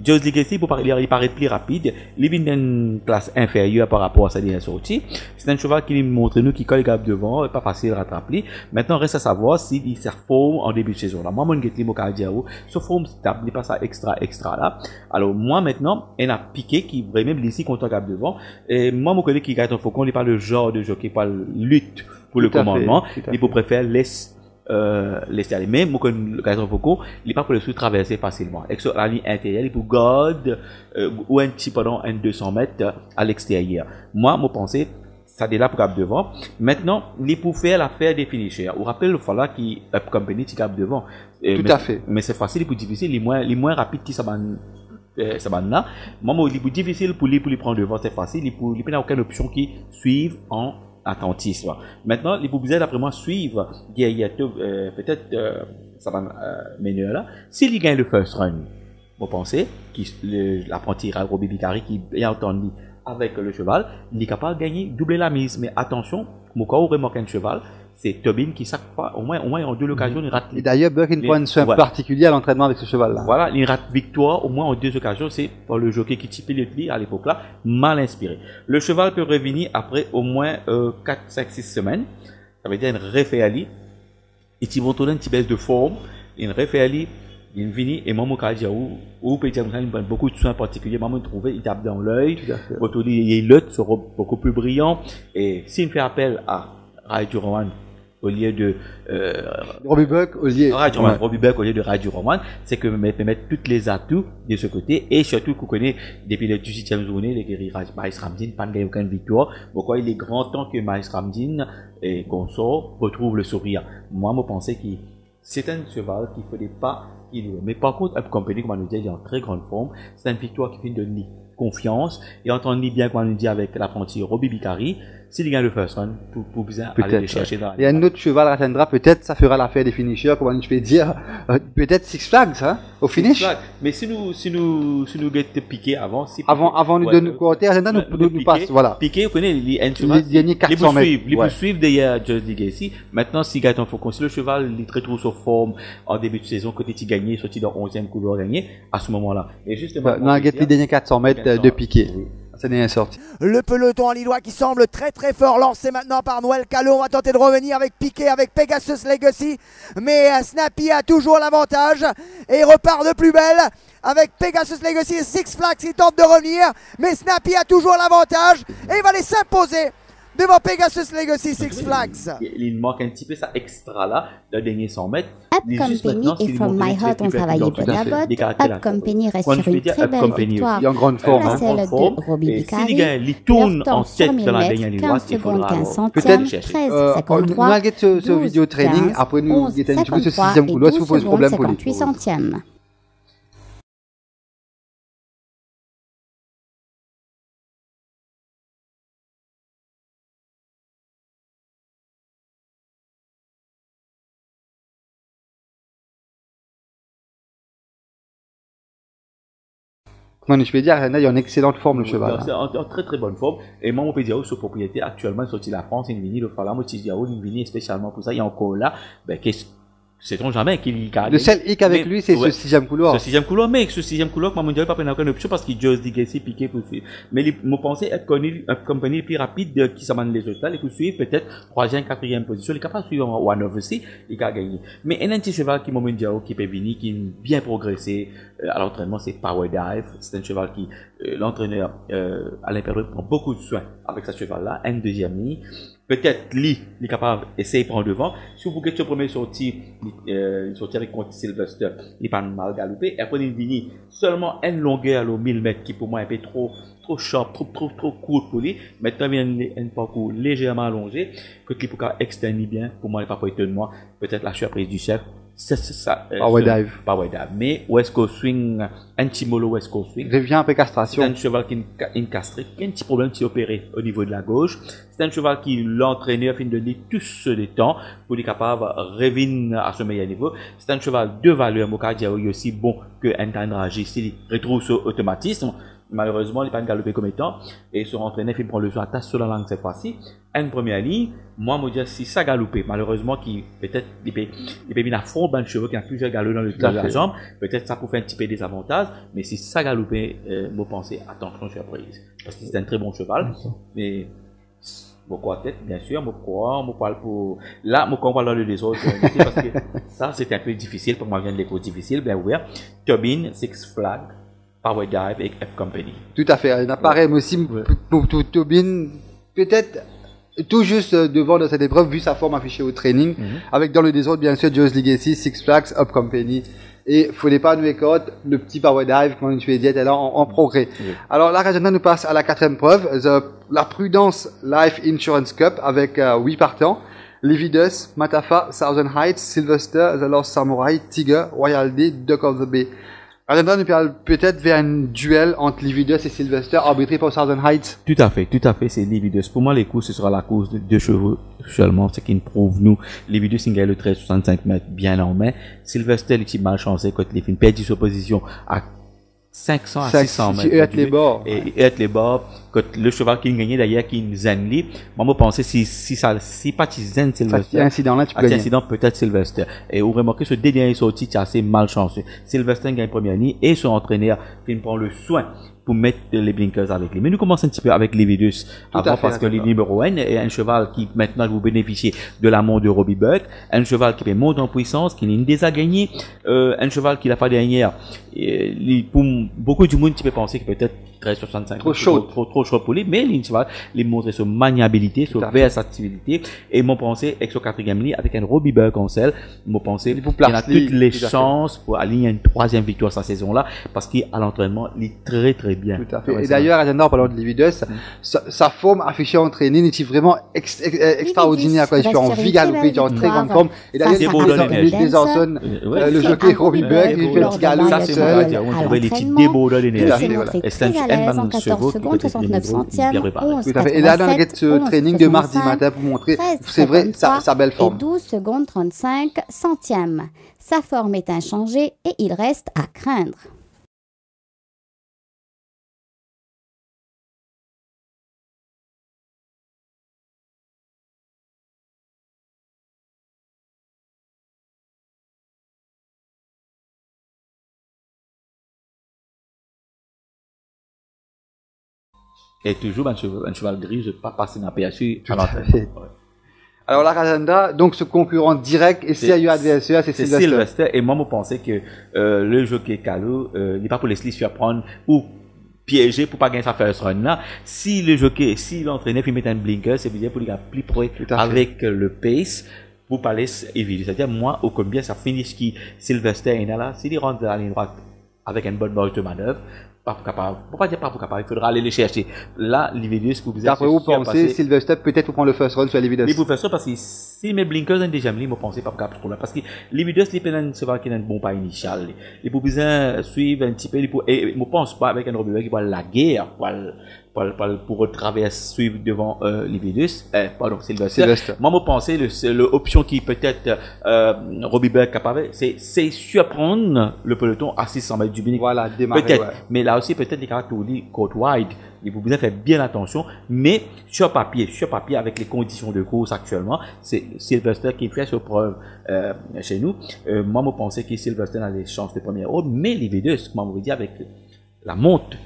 Joyce Legacy, il paraît plus rapide, il vient d'une classe inférieure par rapport à sa dernière sortie. C'est un cheval qui montre nous qui colle gap devant, pas facile à rattraper. Maintenant, reste à savoir s'il se forme en début de saison. Là, moi, mon guetti, mon cardio, ce forme stable, il pas ça extra là. Alors, moi, maintenant, il a Piqué qui vraiment ici contre gap devant. Et moi, mon collègue qui gagne un faucon, il n'est pas le genre de jockey, pas lutte pour le commandement. Il peut préférer laisser aller. Mais le gazon Faucon, il n'est pas pour le sous-traverser facilement. Et sur la ligne intérieure, il peut garder ou un petit pendant un 200 mètres à l'extérieur. Moi, mon pensée, ça est là pour cap devant. Maintenant, il peut faire l'affaire des finishers. Vous rappelez le fois qui Up Company qui cap devant. Tout à fait. Mais c'est facile, il peut difficile, il est moins rapide qui ça là. Moi, il est plus difficile pour lui prendre devant, c'est facile. Il n'a aucune option qui suive en attentisme. Maintenant, les Boubizets, d'après moi, suivent peut-être ça va mener là. S'il gagne le first run, vous pensez, l'apprenti Robbie Bicari qui est entendu avec le cheval, il est capable de gagner, doubler la mise. Mais attention, mon cas où remarque un cheval, c'est Tobin qui chaque fois, au moins en deux occasions, il rate. Et d'ailleurs, Burke prend une soin particulier à l'entraînement avec ce cheval-là. Voilà, il rate victoire, au moins en 2 occasions, c'est pour le jockey qui typait le pli à l'époque-là, mal inspiré. Le cheval peut revenir après au moins 4, 5, 6 semaines. Ça veut dire une référali. Et si vous tournez une petite baisse de forme, une référali, il vient et moi, mon cas, ou peut-être beaucoup de soins particuliers, moi, je trouve, il tape dans l'œil, il est l'œil sera beaucoup plus brillant. Et s'il fait appel à Ray Duran, au lieu de Robbie Buck au lieu Robbie Buck au lieu de Radio Roman, c'est que mettre tous les atouts de ce côté et surtout qu'on connaît depuis la 18e journée les guerriers Maïs Ramdin pas gagné aucune victoire. Pourquoi il est grand temps que Maïs Ramdin et consort retrouve le sourire. Moi, je pensais que c'est un cheval qu'il ne fallait pas innover. Mais par contre, Up Company, comme on nous dit, il est en très grande forme. C'est une victoire qui vient de donner confiance et entendre bien comme on nous dit avec l'apprenti Robbie Bicari. S'il gagne le first run, pour bien aller le chercher dans la il y a un autre cheval à atteindra, peut-être ça fera l'affaire des finishers, comment je peux dire, peut-être Six Flags, hein, au finish. Mais si nous get piqué avant, avant nous donner côté, agenda nous passe, voilà. Piqué, vous connaissez, les derniers 400 mètres. Les poursuivre derrière Just Legacy. Maintenant, si Gaëtan Faucon, si le cheval, il retrouve sa forme en début de saison, côté il gagné, sorti dans 11e couloir gagné, à ce moment-là. Et justement. Non, les derniers 400 mètres de piqué. Ça n'est sorti. Le peloton en lillois qui semble très très fort, lancé maintenant par Noël Callot. On va tenter de revenir avec Piquet, avec Pegasus Legacy. Mais Snappy a toujours l'avantage et repart de plus belle avec Pegasus Legacy et Six Flags qui tente de revenir. Mais Snappy a toujours l'avantage et il va aller s'imposer devant Pegasus Legacy, Six Flags. Il manque un petit peu ça extra là, le dernier 100 mètres. Up Company et From My Heart ont travaillé bout à bout. Up Company reste sur une très belle victoire. Il est en grande forme. La selle de Robbie Bicari. Il tourne en sur tête 1000 dans la dernière mètres, ligne 15 droite. Il secondes, faudra 15 alors centièmes, peut-être 13,53. malgré ce vidéo training, après nous, il y a un petit peu ce 6e couloir, ça vous pose problème pour lui. 58 centièmes. Comment je peux dire, il est en excellente forme le cheval. C'est en très très bonne forme. Et moi, on peut dire, ce propriétaire actuellement, sorti de la France, une vini, le Fala, moi, une vini spécialement pour ça. Il y a encore là, ben, sait-on jamais qu'il gagne. Le seul hic avec lui, c'est ce 6e couloir. Ce 6e couloir, mais ce 6e couloir, moi, je ne dirais pas prendre aucune option parce qu'il Just Legacy piqué pour suivre. Mais mon pensée est Up Company plus rapide qui s'amène les autres là, il peut suivre peut-être 3e, 4e position. Il est capable de suivre en one-off aussi, il va gagner. Mais un petit cheval qui, moi, qui peut venir, qui est bien progressé à l'entraînement, c'est Power Dive. C'est un cheval qui, l'entraîneur, à l'intérieur, prend beaucoup de soin avec ce cheval-là. Un deuxième ligne. Peut-être lui, il est capable d'essayer de prendre devant. Si vous voulez que premier sortie, il sortit avec contre Sylvester, il n'est pas mal galopé. Et après, il vient seulement une longueur à 1000 mètres qui pour moi est un peu trop sharp, trop court pour lui. Maintenant, il vient un parcours légèrement allongé. Que il peut externer bien, pour moi, il n'est pas pour étonnement. Peut-être la surprise du chef. C'est ça. Power Dive. Power Dive. Mais West Coast Swing, un petit mollo West Coast Swing. Revient après castration. C'est un cheval qui est castré, qui a un petit problème qui est opéré au niveau de la gauche. C'est un cheval qui l'entraîneur fin de donner tout ce temps pour être capable de revenir à ce meilleur niveau. C'est un cheval de valeur, il est aussi bon qu'un Tandragi s'il retrouve ce automatisme. Malheureusement, il n'est pas galopé comme étant. Et son entraîneur, il prend le soin à tasse sur la langue cette fois-ci. Une première ligne. Moi, je me dis, si ça galopé, malheureusement, il peut venir à fond, un chevaux qui a plusieurs galops dans la jambe. Peut-être ça peut faire un petit peu des avantages. Mais si ça galopé, je pense, attention, surprise. Parce que c'est un très bon cheval. Mais, je crois peut-être, bien sûr, je parle pour, là, je parle dans le désordre, parce que ça, c'était un peu difficile pour moi, je viens de l'écho difficile, bien ouvert. Turbine, Six Flags. Power Dive et Up Company. Tout à fait. Un appareil aussi pour Tobin, peut-être tout juste devant dans cette épreuve, vu sa forme affichée au training, avec dans le désordre, bien sûr, Just Legacy, Six Flags, Up Company. Et il ne faut pas nous écouter le petit Power Dive, comme tu l'as dit, est là en progrès. Alors là, nous passe à la 4e preuve, la Prudence Life Insurance Cup, avec 8 partants. Levidas, Matafa, Thousand Heights, Sylvester, The Lost Samurai, Tiger, Royal D, Duck of the Bay. Nous parle peut-être vers un duel entre Levidas et Sylvester, arbitré par Thousand Heights. Tout à fait, c'est Levidas. Pour moi, les courses, ce sera la course de 2 chevaux seulement, ce qui nous prouve, nous. Levidas, il gagne le 13,65 mètres bien en main. Sylvester, il est malchancé quand il perd sa position à 500 à 600 mètres. Et les bords. Quand le cheval qui gagnait d'ailleurs, qui nous zenli, moi, je pensais, si pas tu zen Sylvester. Incident là, tu peux gagner. Incident, peut-être Sylvester. Et vous remarquez, ce dernier sorti, c'est assez malchanceux. Sylvester gagne première ligne et son entraîneur, qui prend le soin pour mettre les blinkers avec lui. Mais nous commençons un petit peu avec Lividus avant parce que le numéro 1 est un cheval qui maintenant vous bénéficiez de l'amour de Robbie Buck, un cheval qui peut monter en puissance, qui n'est déjà gagné, un cheval qui l'a fait dernière. Pour beaucoup du monde, tu peux penser que peut-être 13,65 trop chaud pour lui, mais il va les montrer sur maniabilité, sur versatilité, et mon pensée avec son quatrième ligne avec un Robbie Buck en selle, mon pensée il a toutes les chances pour aligner une troisième victoire cette saison-là, parce qu'à l'entraînement, il est très très bien. Tout à fait. Et d'ailleurs, Agenda, en parlant de Lividus, sa forme affichée en training est vraiment extraordinaire, quoi. Il fait en vie galopée, il est en très grande forme. Et d'ailleurs, il désordonne le jockey Robbie Buck, il fait le petit galop. Ça, c'est mon dire, on trouvait les petits débordants d'énergie. En 14 secondes, 69 centièmes, 11, tout à fait. Et là, dans ce training de mardi matin pour montrer, c'est vrai, sa belle forme. Et 12 secondes 35 centièmes. Sa forme est inchangée et il reste à craindre. Et toujours un cheval gris, je ne pas passer dans la PSU. Alors la Razanda, donc ce concurrent direct et sérieux adversaire, c'est Sylvester. Et moi, je pensais que le jockey Calo, il n'est pas pour les surprendre ou piéger pour pas gagner sa first run là. Si le jockey, si l'entraîneur il met un blinker, c'est bien pour lui plus près avec le pace. Pour parler évidemment, c'est-à-dire moi au combien ça finit qui Sylvester est là, s'il rentre dans la ligne droite avec une bonne marge de manœuvre. Pas capable. Pour pas dire pas capable, il faudra aller les chercher. Là, Lividus, pour vous d'après vous pensez, Sylvester peut-être pour prendre le first run sur Lividus. Mais pour faire ça, parce que si mes blinkers ont déjà mis, je pense pas capable pour là. Parce que Lividus, il peut un cheval qui n'a un bon pas initial. Il peut besoin suivre un petit peu, et je pense pas avec un Robert qui va la guerre, pour traverser, suivre devant Lividus, pardon, Sylvester. Moi, je pensais, l'option qui peut-être Robbie Buck capable, c'est surprendre le peloton à 600 mètres du Binic. Voilà, démarrer. Peut-être. Ouais. Mais là aussi, peut-être les caractères côte wide. Il faut bien faire bien attention. Mais sur papier, avec les conditions de course actuellement, c'est Sylvester qui fait sur preuve chez nous. Moi, je pensais que Sylvester a des chances de première ordre, mais Lividus, comme on vous dit, avec la monte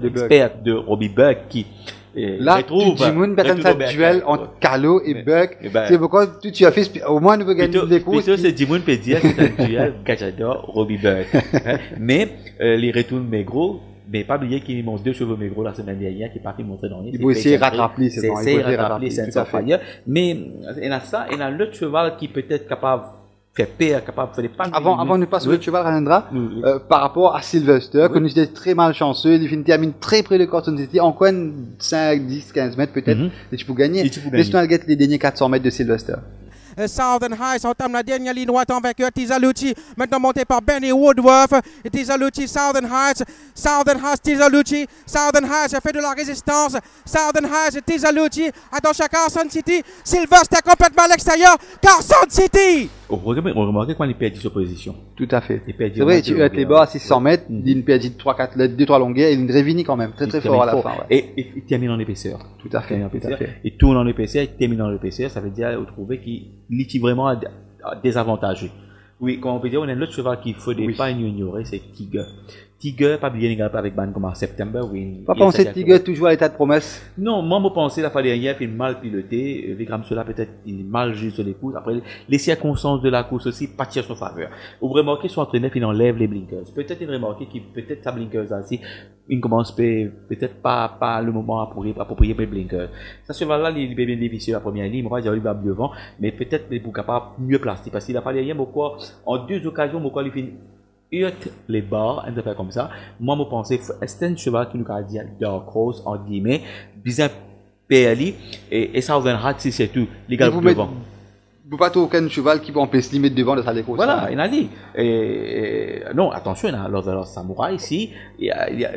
experte de Robbie Buck qui là, retrouve un duel entre Carlo et Buck. C'est pourquoi tu as fait au moins nous veut gagner des courses. Plutôt, c'est Dimon peut dire c'est un duel Cachador Robbie Buck. Mais les retours Maigro, mais pas oublier qu'ils m'ont 2 chevaux Maigro la semaine dernière qui est parti montrer dans les. Il faut essayer de rattraper, c'est Fire. Mais il y a ça, il y a l'autre cheval qui peut être capable fait peur, capable de faire des pannes. Avant de passer au cheval, Ranendra, par rapport à Sylvester, que nous étions très malchanceux, il termine très près de Carson City, en coin 5, 10, 15 mètres peut-être, et tu peux gagner. Laisse-nous aller les derniers 400 mètres de Sylvester. Southern Heights entame la dernière ligne droite en vainqueur. Tizalucci, maintenant monté par Benny Woodworth. Tizalucci, Southern Heights, Tizalucci. Southern Heights a fait de la résistance. Southern Heights, Tizalucci. Attention à Carson City. Sylvester complètement à l'extérieur. Carson City. On remarque quand il perd 10 oppositions. Tout à fait. C'est vrai, tu as les bas à 600 mètres, il perd 2-3 longueurs, et il réunit quand même très très fort à la fin. Et il termine en épaisseur. Tout à fait. Il tourne en épaisseur, il termine en épaisseur, ça veut dire trouver qu'il est vraiment désavantagé. Oui, comme on peut dire, on a un autre cheval qu'il faut pas ignorer, c'est Tiger. Tiger, pas bien gagné avec Ban comme en septembre. Oui, pas penser Tiger toujours à l'état de promesse. Non, moi, je pensais la fois dernière, il mal piloté. Vikram cela peut-être il mal juste sur les courses. Après, les circonstances de la course aussi, pas tirent son faveur. Vous remarquez son entraîneur, il enlève les blinkers. Peut-être il remarque qu'il peut-être sa blinkers ainsi, il commence peut-être pas le moment approprié pour les blinkers. Ça cheval là, il est bien difficile la première ligne. Moi, j'ai eu le devant, mais peut-être il est capable mieux placer parce qu'il a pas dernière, pourquoi en 2 occasions, pourquoi il finit les barres, un peu comme ça. Moi, je pensais, c'est un cheval qui nous a dit Dark Horse, en guillemets, bien PLI, et Southern Heights, c'est tout, les gars devant. Vous pas aucun cheval qui peut empêcher limite devant de sa décourse. Voilà, il a dit. Non, attention, il y a l'Other Samurai ici.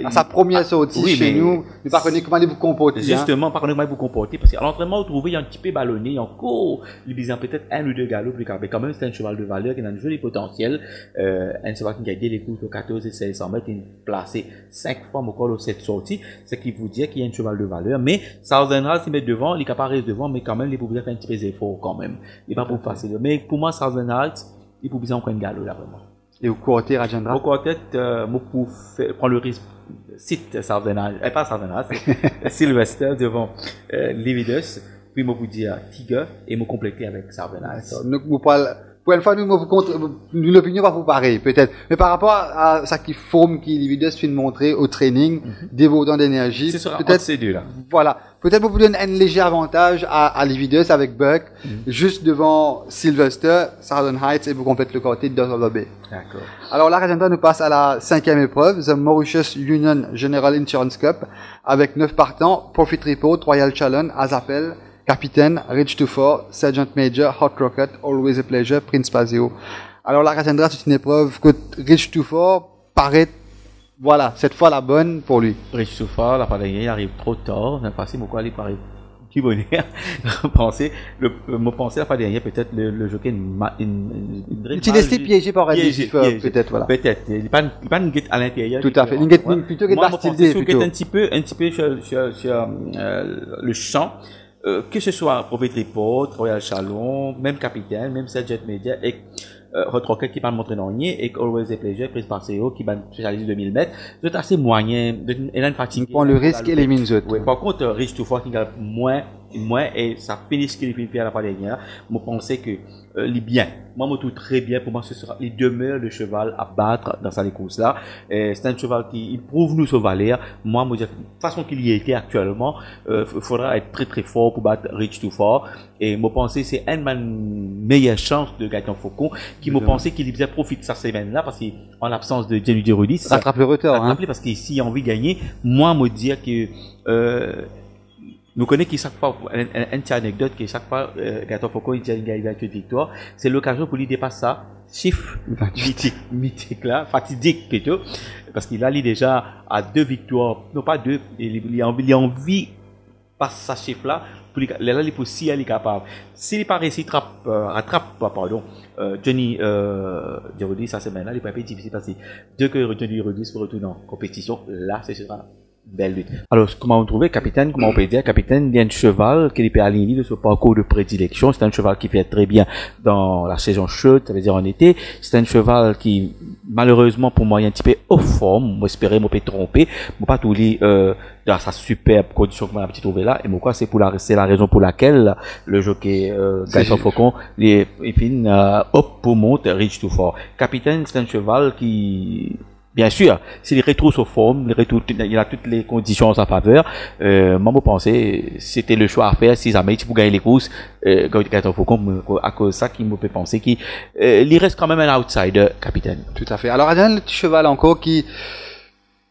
À sa première sortie chez nous, vous ne connaissez comment vous comporter. Justement, pas comment vous comporter, parce qu'à l'entraînement, vous trouvez un petit peu ballonné, encore, il y a peut-être 1 ou 2 galops, mais quand même, c'est un cheval de valeur qui a un joli potentiel. Un cheval qui a gagné les courses au 14 et 1600 mètres, il est placé 5 fois au col aux 7 sorties, ce qui vous dit qu'il y a un cheval de valeur. Mais Southern Heights, il met devant, il est capable de rester devant, mais quand même, il peut faire un petit peu d'effort quand même. Pour facile. Mais pour moi, Southern Heights, il faut bien encore une galop là vraiment. Et au quartier, Rajendra? Au quartier, moi pour prendre le risque cite Sardenage, pas Sardenage, Sylvester devant Lividus, puis moi vous dire Tiger et me compléter avec Sardenage. Donc, pour une fois, nous l'opinion va vous pareil, peut-être. Mais par rapport à ça qui forme, qui Lividus fait montrer au training, débordant d'énergie, C'est sur peut-être ces deux-là. Voilà. Peut-être vous donner un léger avantage à Lividus avec Buck, juste devant Sylvester, Southern Heights, et vous complète le côté de Dr. Bay. D'accord. Alors là, Rajendra nous passe à la 5e épreuve, The Mauritius Union General Insurance Cup, avec 9 partants, Profit Report, Royal Challenge, Azapel, Capitaine, Reach to Four, Sergeant Major, Hot Rocket, Always a Pleasure, Prince Pazio. Alors là, Rajendra, c'est une épreuve que Reach to Four paraît, voilà, cette fois la bonne pour lui. Rich Souffard, la dernière, il arrive trop tard, on a passé beaucoup à aller par du bonheur. Me penser la fois dernière, peut-être le jockey une Tu laisses piégé par un peut-être, voilà. Peut-être. Il pas une guette à l'intérieur. Tout à fait. Une guette, plutôt que Bastille plutôt. Un petit peu sur le champ. Que ce soit Profit Report, Royal Chalon, même Capitaine, même Sergeant Media et Hot Rocket qui va montrer dans rien et Always a Pleasure, Prince Parceo qui va spécialiser 2000 mètres. C'est assez moyen. Elle a une fatigue. Prend le risque et les mines autres. Oui. Par contre, Rich to Four qui gagne moins et ça finit ce qu'il fait à la fois dernière. Moi, pensais que les bien. Moi, je trouve très bien. Pour moi, ce sera les demeures le cheval à battre dans cette course-là. C'est un cheval qui prouve nous sa valeur. Moi, je dis, de toute façon qu'il y était actuellement, faudra être très très fort pour battre Rich to Four. Et moi, pensais c'est une meilleure chance de Gaëtan Faucon qui m'a pensé qu'il bien profite de sa semaine-là parce qu'en l'absence de Jenny Derudi, ça rattrape le retard. Parce que s'il a envie de gagner, moi, me dire que nous connaissons qui chaque fois, une petite anecdote, que chaque fois, Gaëtan Faucon, il dit qu'il a une victoire, c'est l'occasion pour lui dépasser ça, chiffre mythique là, fatidique plutôt, parce qu'il a lui déjà à 2 victoires, non pas 2, il a envie passer sa chiffre là, pour lui, là, il peut si elle est capable. S'il n'est pas réussi, rattrape, pardon, Johnny, Derudi, sa semaine là, il peut être difficile parce que dès que Johnny Derudi se retourne en compétition, là, c'est sera belle lutte. Alors, comment on trouvait Capitaine, comment on peut dire Capitaine, il y a un cheval qui est aligné de ce parcours de prédilection. C'est un cheval qui fait très bien dans la saison chaude, ça veut dire en été. C'est un cheval qui, malheureusement, pour moi, est un petit peu off forme. Moi, j'espérais, moi, peut tromper. Moi, pas tout lui, dans sa superbe condition que moi, j'ai trouvé là. Et moi, c'est la raison pour laquelle le jockey, Gaëtan Faucon, il finit, pour monter Reach to Four. Capitaine, c'est un cheval qui, bien sûr, s'il retrouve sa forme, il a toutes les conditions en sa faveur. Moi, je pensais, c'était le choix à faire si jamais tu peux gagner les courses, Gaëtan Faucon, à cause de ça, qui me peut penser qu'il reste quand même un outsider, Capitaine. Tout à fait. Alors, il y a un petit cheval encore qui,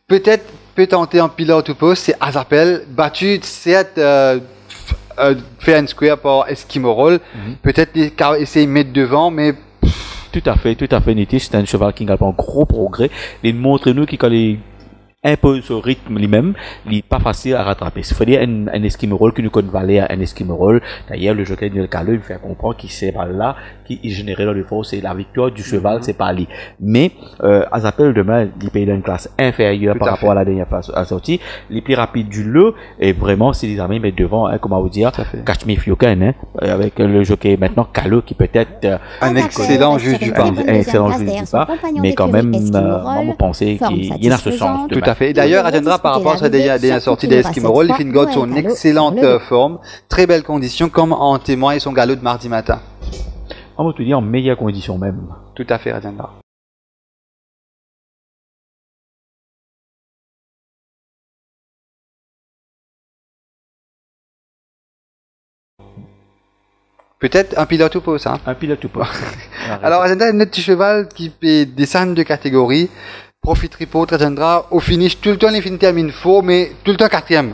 peut-être, peut tenter en pilote ou poste, c'est Azapel, battu, certes, fair and square par Eskimo Roll. Peut-être essayer de mettre devant, mais tout à fait, Nitish. C'est un cheval qui a un gros progrès. Il montre nous qu'il a un peu ce rythme lui-même, il n'est pas facile à rattraper. Il faut dire un Eskimo qui nous connaît valer un Eskimo. D'ailleurs, le jockey de Caleux, il fait comprendre qu'il sait pas là, qu'il générait dans le fond, c'est la victoire du cheval, c'est pas lui. Mais, Azapel demain, il paye dans une classe inférieure par rapport à la dernière sortie. Il est plus rapide du lot, et vraiment, si les amis mettent devant, comment vous dire, Catch Me If You Can, avec le jockey maintenant Caleux, qui peut être un excellent juge du pas. Mais quand même, moi, penser qu'il y a ce sens. Tout à fait. D'ailleurs, Rajendra, par rapport à sa dernière sortie d'Eskimo Roll, il fait une son excellente forme, très belle condition, comme en témoigne son galop de mardi matin. On va te dire en meilleure condition même. Tout à fait, Rajendra. Peut-être un pilote ou pas, ça. Un pilote ou pas. Alors, Rajendra, un petit cheval qui descend de catégorie. Profit Report, Rajendra, au finish, tout le temps, il termine faux, mais tout le temps 4e.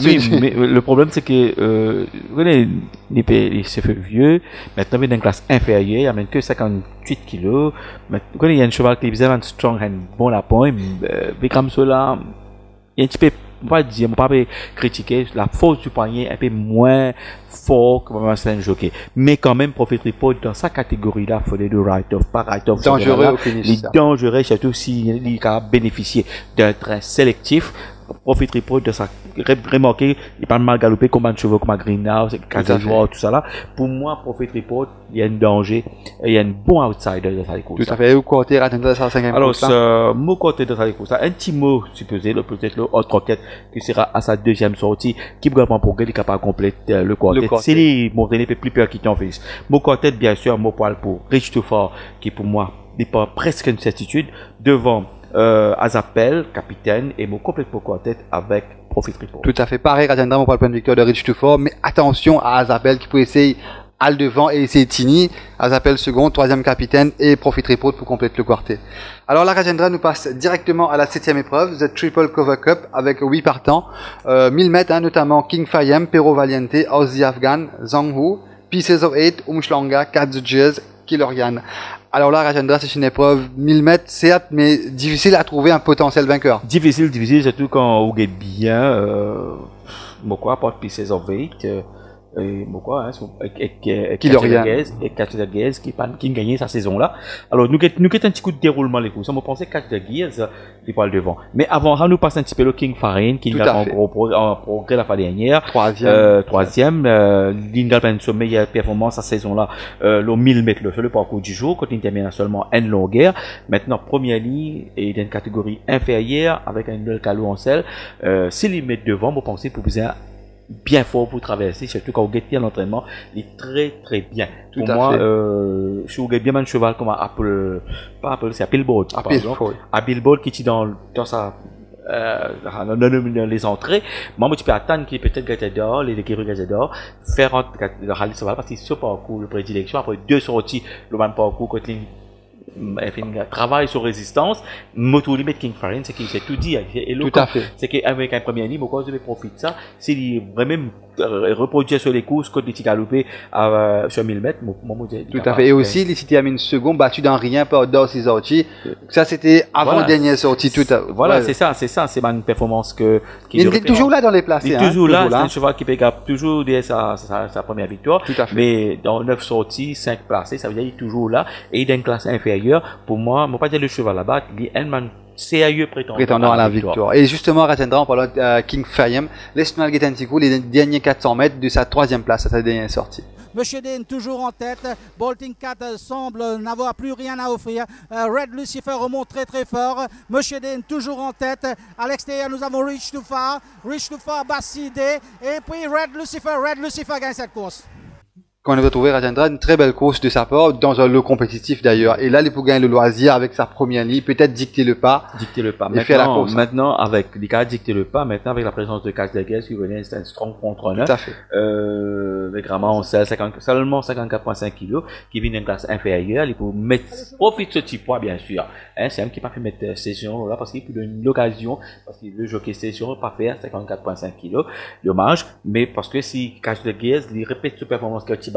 Oui, mais le problème, c'est que, vous voyez, il s'est fait vieux, maintenant, il est dans une classe inférieure, il amène que 58 kilos, vous voyez, il y a un cheval qui est bien strong, un bon lapin, mais comme cela, il y a un petit peu, on va dire, on va pas critiquer la force du poignet un peu moins fort que un jockey. Mais quand même, Profit Report, dans sa catégorie-là, il faut les deux write-off, pas write-off. Dangereux au finish. Il est dangereux, surtout s'il a bénéficié d'un train sélectif. Profit Report de ça, remarquer, il pas mal galopé comme un chevaux comme un Greenhouse, Casajoie, tout ça là. Pour moi, Profit Report, il y a un danger, il y a un bon outsider de sa course. Tout à fait. Et où côté attendre ça 5e alors, course là? mon côté de sa course, un petit mot supposé, peut-être l'autre enquête qui sera à sa deuxième sortie, qui pourra prendre pour gagner, capable de compléter le quartet. C'est les montrer plus peur qui t'en fait. Mon quartet, bien sûr, mon poil pour Rich Too Far, qui pour moi n'est pas presque une certitude, devant Azapel, capitaine, et mon complètement quartet avec Profit Report. Tout à fait pareil, Ratendra, on parle point de victoire de Rich Too Far, mais attention à Azapel qui peut essayer à le devant et essayer Tini, Azapel second, troisième capitaine et Profit Report pour compléter le quartet. Alors là, Rajendra nous passe directement à la 7e épreuve, The Triple Cover Cup, avec 8 partants, 1000 mètres, hein, notamment King Fayem, Pero Valiente, Aussie Afghan, Zhang Hu, Pieces of 8, Umshlanga, Kadzujez, Killorian. Alors là, Rajendra, c'est une épreuve 1000 mètres, certes, mais difficile à trouver un potentiel vainqueur. Difficile, surtout quand on est bien, pourquoi, pas Pieces of 8, et pourquoi, hein, et Catcher Gears qui gagnait sa saison là. Alors, nous avons un petit coup de déroulement les courses. On pensait Catcher Gears, il pas le devant. Mais avant, on nous passe un petit peu le King Farine, qui a en progrès la fois dernière. Troisième, Linda Ben sommet, il y a performance à saison là, le 1000 mètres, sur le parcours du jour, quand il termine seulement une longueur. Maintenant, première ligne, et d'une catégorie inférieure, avec un nouvel calot en selle, s'il les met devant, vous pensez pour vous bien fort pour traverser, surtout quand vous gagnez l'entraînement, il est très très bien. Pour moi, si vous gagnez bien un cheval comme Apple, pas Apple, c'est Billboard, par exemple. Billboard qui est dans sa, dans les entrées, moi, tu peux attendre qu'il peut-être gagner dehors, les guerriers gagner dehors, faire le rallye cheval, parce que c'est ce parcours, le prédilection, après 2 sorties, le même parcours, quand travail sur résistance, moto limite King Farine, c'est qu'il s'est tout dit, et tout à fait. C'est qu'avec un premier livre, pourquoi je vais profiter de ça, c'est vraiment reproduire sur les courses, côté des petits galopés, sur 1000 mètres, tout à fait. Et aussi, les cités terminent second, battu dans rien par Dorsey sorti. Ça, c'était avant dernière sortie, tout à fait. Voilà, c'est ça, c'est une performance il est toujours là dans les places. Il est toujours là, c'est un cheval qui peut toujours dire sa première victoire. Tout à fait. Mais dans 9 sorties, 5 placés, ça veut dire qu'il est toujours là, et il est dans une classe inférieure. Pour moi, pas dire le cheval là-bas, il est un sérieux prétendant à la victoire. Et justement, Ratendra, en parlant de King Fayem, laisse-nous le un petit coup les derniers 400 mètres de sa 3e place à sa dernière sortie. Monsieur Dean toujours en tête. Bolting Cat semble n'avoir plus rien à offrir. Red Lucifer remonte très très fort. Monsieur Dean toujours en tête. À l'extérieur, nous avons Rich Too Far, Bassidé. Et puis Red Lucifer gagne cette course. Qu'on a retrouvé Rajendra, une très belle course de sa part, dans un lot compétitif d'ailleurs. Et là, il peut gagner le loisir avec sa première ligne, peut-être dicter le pas. Et faire la course. Maintenant, avec les gars, dicter le pas, maintenant, avec la présence de Cash Deguez, qui venait, c'est un strong contre-runner. Tout à fait. Vraiment, seulement 54,5 kg, qui vient d'une classe inférieure, il peut mettre, profite de ce petit poids, bien sûr. Hein, c'est un qui n'a pas fait mettre session là, parce qu'il peut donner l'occasion, parce qu'il veut jockey session, pas faire 54,5 kg. Dommage, mais parce que si Cash Deguez, il répète cette performance que tu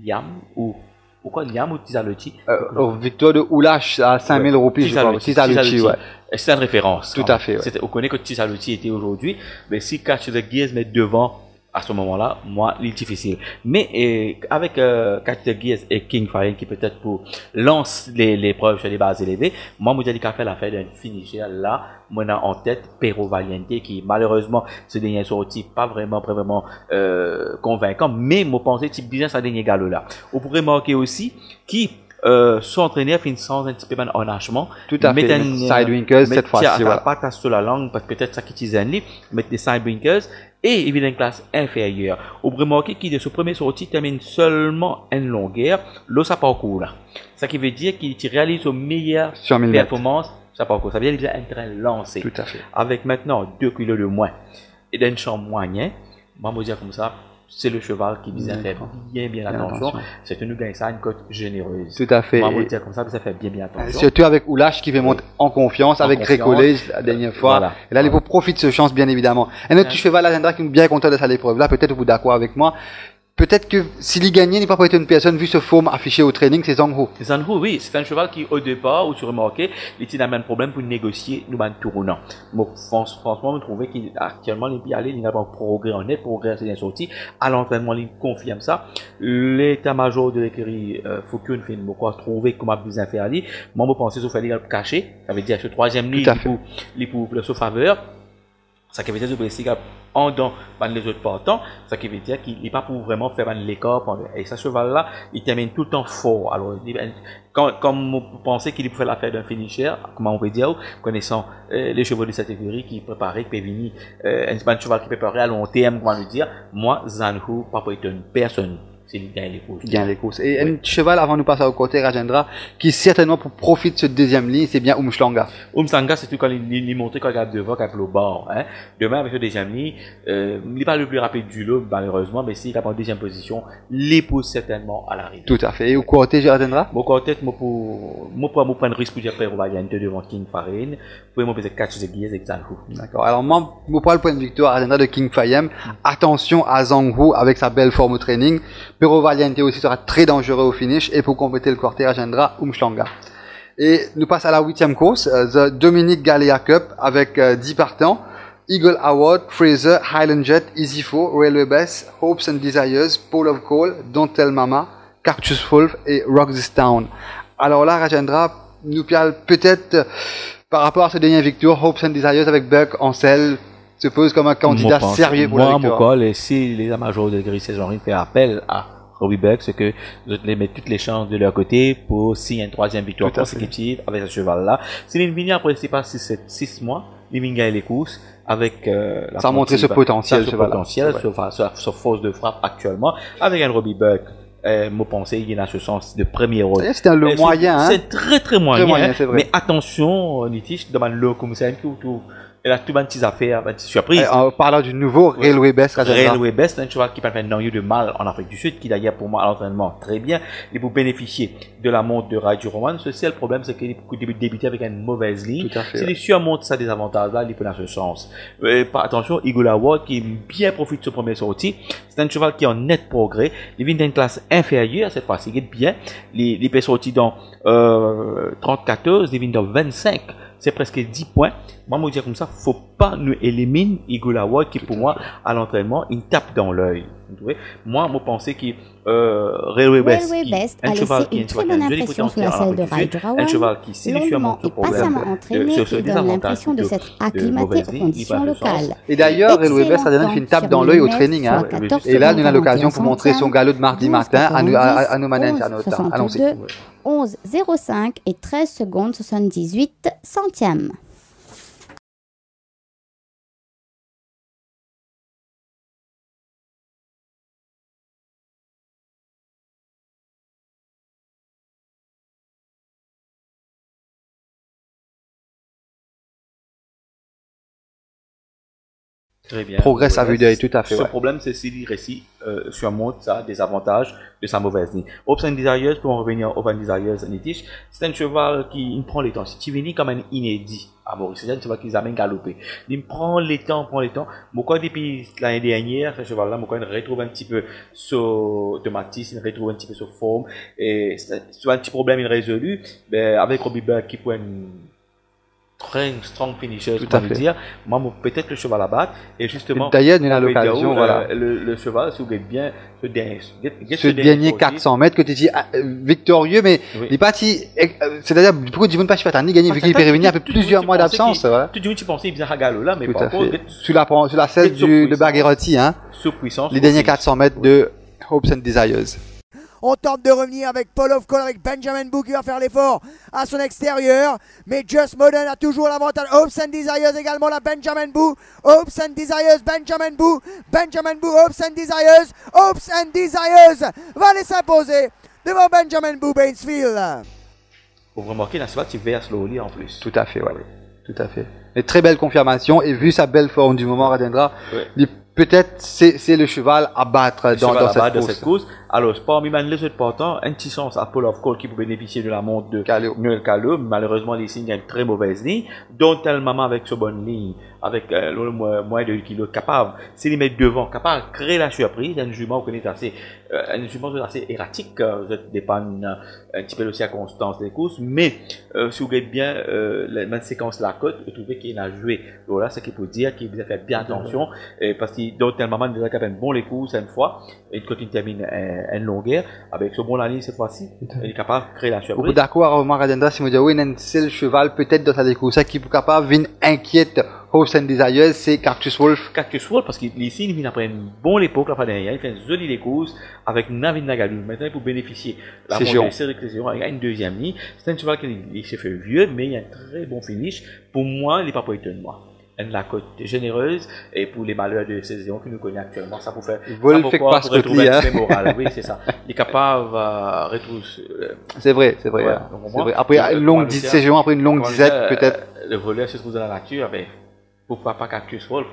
Liam ou quoi Liam ou Tisaluchi victoire de Oulash à 5000 roupies, je crois. Tisaluchi, ouais. C'est une référence. Tout à fait. On connaît que Tisaluchi était aujourd'hui, mais si Catch the Gears met devant à ce moment-là, moi, il est difficile. Mais avec Catch the Gears et King Fire qui peut-être pour lancer l'épreuve sur les bases élevées, moi, je dis qu'il a fait l'affaire d'un finisher là, moi en tête Pero Valiente qui malheureusement ce dernier sorti pas vraiment convaincant, mais moi pensais type bien sa dernier galop là. On pourrait marquer aussi qui son entraîneur finit sans un petit peu en hachement. Tout à fait. Sidewinkers cette fois-ci. Voilà. Pas sur la langue, parce que peut-être ça qui utilise un livre, mettre des sidewinkers et il vient d'une classe inférieure. On pourrait marquer qu'il de ce premier sortie termine seulement une longueur, l'autre ça parcours là. Ça qui veut dire qu'il réalise au meilleur performance. Ça parcours. Ça veut dire qu'il a un train lancé. Tout à fait. Avec maintenant 2 kilos de moins et d'un champ moyen, moi je dire comme ça. C'est le cheval qui vise à faire bien attention. C'est que nous gagnons ça une cote généreuse. Tout à fait. On va dire comme ça fait bien attention. Surtout avec Oulash qui veut monter en confiance, avec Grécolé la dernière fois. Voilà. Et là, il faut profiter de ce chance, bien évidemment. Un autre cheval, Agenda, qui est bien content de cette épreuve là, peut-être vous d'accord avec moi. Peut-être que s'il y gagnait, n'est pas pour être une personne, vu ce forme affiché au training, c'est Zhang Hu. Zhang Hu, oui, c'est un cheval qui, au départ, où tu remarquais, il a même problème pour négocier nous tournant. Bon, franchement, je trouvais qu'actuellement, il n'a pas progrès en net, progrès c'est bien sorti. À l'entraînement, il confirme ça. L'état-major de l'écurie, Foucault, fait beaucoup trouver comment bien faire aller. Moi, je pensais qu'il fallait le cacher. Ça veut dire, ce troisième ligne, il pour le sous-faveur. Ça qui veut dire que en dans les autres partants, ça qui veut dire qu'il n'est pas pour vraiment faire l'écart. Et ce cheval-là, il termine tout le temps fort. Alors, comme vous pensez qu'il pouvait la faire d'un finisher, comment on peut dire, connaissant les chevaux de cette écurie qui préparaient, qui venir un cheval qui préparait à long terme, comment le dire, moi, Zanhu, pas pour être une personne. C'est lui qui gagne les courses. Gagne les courses. Et un cheval, avant de passer au côté, Rajendra, qui certainement pour profiter de cette deuxième ligne, c'est bien Umshlanga. Umshlanga, c'est tout quand il montre quand il regarde devant, quand il au bord. Hein. Demain, avec cette deuxième ligne, il n'est pas le plus rapide du lot, malheureusement, mais s'il est en deuxième position, il pousse certainement à l'arrivée. Tout à fait. Et au côté, Rajendra? Au côté, moi, pour prendre risque pour dire après, on va gagner devant King Farine, pour moi, peut-être catch the gears avec Zanhu. D'accord. Alors, moi, pour le point de victoire, Rajendra de King Fayem, attention à Zanhu avec sa belle forme au training. Pero Valiente aussi sera très dangereux au finish. Et pour compléter le cortège, Rajendra Umshlanga. Et nous passons à la 8e course, The Dominic Galea Cup, avec 10 partants. Eagle Award, Fraser, Highland Jet, Easyfo, Railway Best, Hopes and Desires, Pole of Call, Don't Tell Mama, Cactus Wolf et Rock This Town. Alors là, Rajendra nous parle peut-être, par rapport à ce dernier victoire, Hopes and Desires avec Buck Ansel, se pose comme un candidat sérieux pour la victoire. Moi, et si les amateurs de Gris Saison fait appel à Robbie Buck, c'est que vous les mettre toutes les chances de leur côté pour signer une troisième victoire consécutive avec ce cheval-là. Céline Vigny, après, c'est pas 6 mois, il vient gagner les courses avec ça a montré ce potentiel, sa force de frappe actuellement, avec un Robbie Buck. Moi, pensée, il y a ce sens de premier rôle. C'est le moyen, hein. C'est très moyen, c'est vrai. mais attention, Nitish, demande le comme ça, tout. Elle a tout de petites affaires, de petites surprises. En parlant du nouveau Railway Best, Railway Best, un cheval qui peut faire de mal en Afrique du Sud, qui d'ailleurs pour moi à l'entraînement très bien, et pour bénéficier de la montre de Raiju Roman. Ce seul problème, c'est qu'il débuter avec une mauvaise ligne. Si il surmonte ça des avantages-là, il peut dans ce sens. Attention, Eagle Award qui bien profite de ce premier sortie. C'est un cheval qui est en net progrès. Il vient d'une classe inférieure cette fois-ci. Il est bien. Il peut sortir dans 34, il vient dans 25. C'est presque 10 points. Moi, je dis comme ça, faut pas nous éliminer Eagle Award qui, pour moi, à l'entraînement, il tape dans l'œil. Moi, je pensais que Railway Best, un cheval qui a une très bonne impression sous la selle de Raiju Roman, un cheval qui, si longuement et patiemment entraîné, il donne l'impression de s'être acclimaté aux conditions locales. Et d'ailleurs, Railway Best a donné une tape dans l'œil au training. Hein. Et là, nous avons l'occasion pour montrer son galop de mardi matin à nos manettes. Allons-y. 11,05 et 13 secondes 78 centièmes. Très bien. Progresse à vue d'œil, tout à fait. Ce problème, c'est s'il réussit surmonte ça des avantages de sa mauvaise ligne. Hopes and Desires, pour en revenir aux Hopes and Desires, Nitish, c'est un cheval qui prend les temps. Si tu viens comme un inédit à Maurice, c'est un cheval qui amène galopé. Il prend les temps. Moi, depuis l'année dernière, ce cheval-là, moi, il retrouve un petit peu son automatisme, il retrouve un petit peu sa forme. Et c'est un petit problème résolu. Ben, avec Robbie Buck qui pourrait très strong finisher, je peux dire. Moi, peut-être le cheval à battre. Et justement, d'ailleurs, nous avons l'occasion, voilà. Le cheval, si vous voulez bien, ce dernier 400 mètres que tu dis victorieux, mais il est parti, c'est-à-dire, pourquoi tu ne veux pas faire ni gagner, vu qu'il est revenu après plusieurs mois d'absence, voilà. Tu pensais qu'il faisait un galop là, mais par contre, sur la selle de Bagherotti, hein. Les derniers 400 mètres de Hopes and Desires. On tente de revenir avec Pole of Call, avec Benjamin Boo qui va faire l'effort à son extérieur. Mais Just Modern a toujours l'avantage. Hopes and Desires également, la Benjamin Boo. Hopes and Desires, Benjamin Boo. Benjamin Boo, Hopes and Desires. Hopes and Desires va aller s'imposer devant Benjamin Boo Bainsfield. Vous remarquez, la cheval qui verse slowly en plus. Tout à fait, ouais. Tout à fait. Et très belle confirmation. Et vu sa belle forme du moment, Rajendra, peut-être c'est le cheval à battre dans cette course. Alors, parmi les autres partants, un petit sens à Pole of Call qui peut bénéficier de la montre de Noël Calou. Malheureusement, les signes ont une très mauvaise ligne. Dont tellement avec ce bonne ligne, avec le moins de 2 kg capable, s'il les met devant, capable de créer la surprise. Un jument vous connaissez un jument assez erratique, vous dépend un petit peu de circonstances des courses, mais si vous regardez bien la séquence la côte, vous trouvez qu'il a joué. Donc là, c'est qu'il faut dire qu'il vous a fait bien attention, parce qu'il donne tellement il a capable bon les courses une fois, et quand il termine une longueur, avec ce bon la ligne cette fois-ci, il est capable de créer la surprise. Vous d'accord avec moi, Rajendra, si vous dites, oui, c'est le cheval peut-être dans sa décourse qui est capable de venir inquiète Hopes and Desires, c'est Cactus Wolf. Cactus Wolf, parce qu'ici, il vient après une bonne époque, la fois dernière, il fait une jolie les courses avec Navin Nagadou. Maintenant, pour bénéficier la Géant. il y a une deuxième ligne. C'est un cheval qui s'est fait vieux, mais il y a un très bon finish. Pour moi, il n'est pas pour étonnement. Elle a la côte généreuse, et pour les malheurs de saison que nous connaissons actuellement, ça pour faire. Wolf fait que pas retrouver hein. un moral. Oui, c'est ça. Il est capable de retrouver. C'est vrai, c'est vrai. Ouais, Hein. donc, C'est vrai. Après une longue saison, après une longue disette, peut-être. Le voleur se trouve dans la nature, ben, pourquoi pas Cactus Wolf?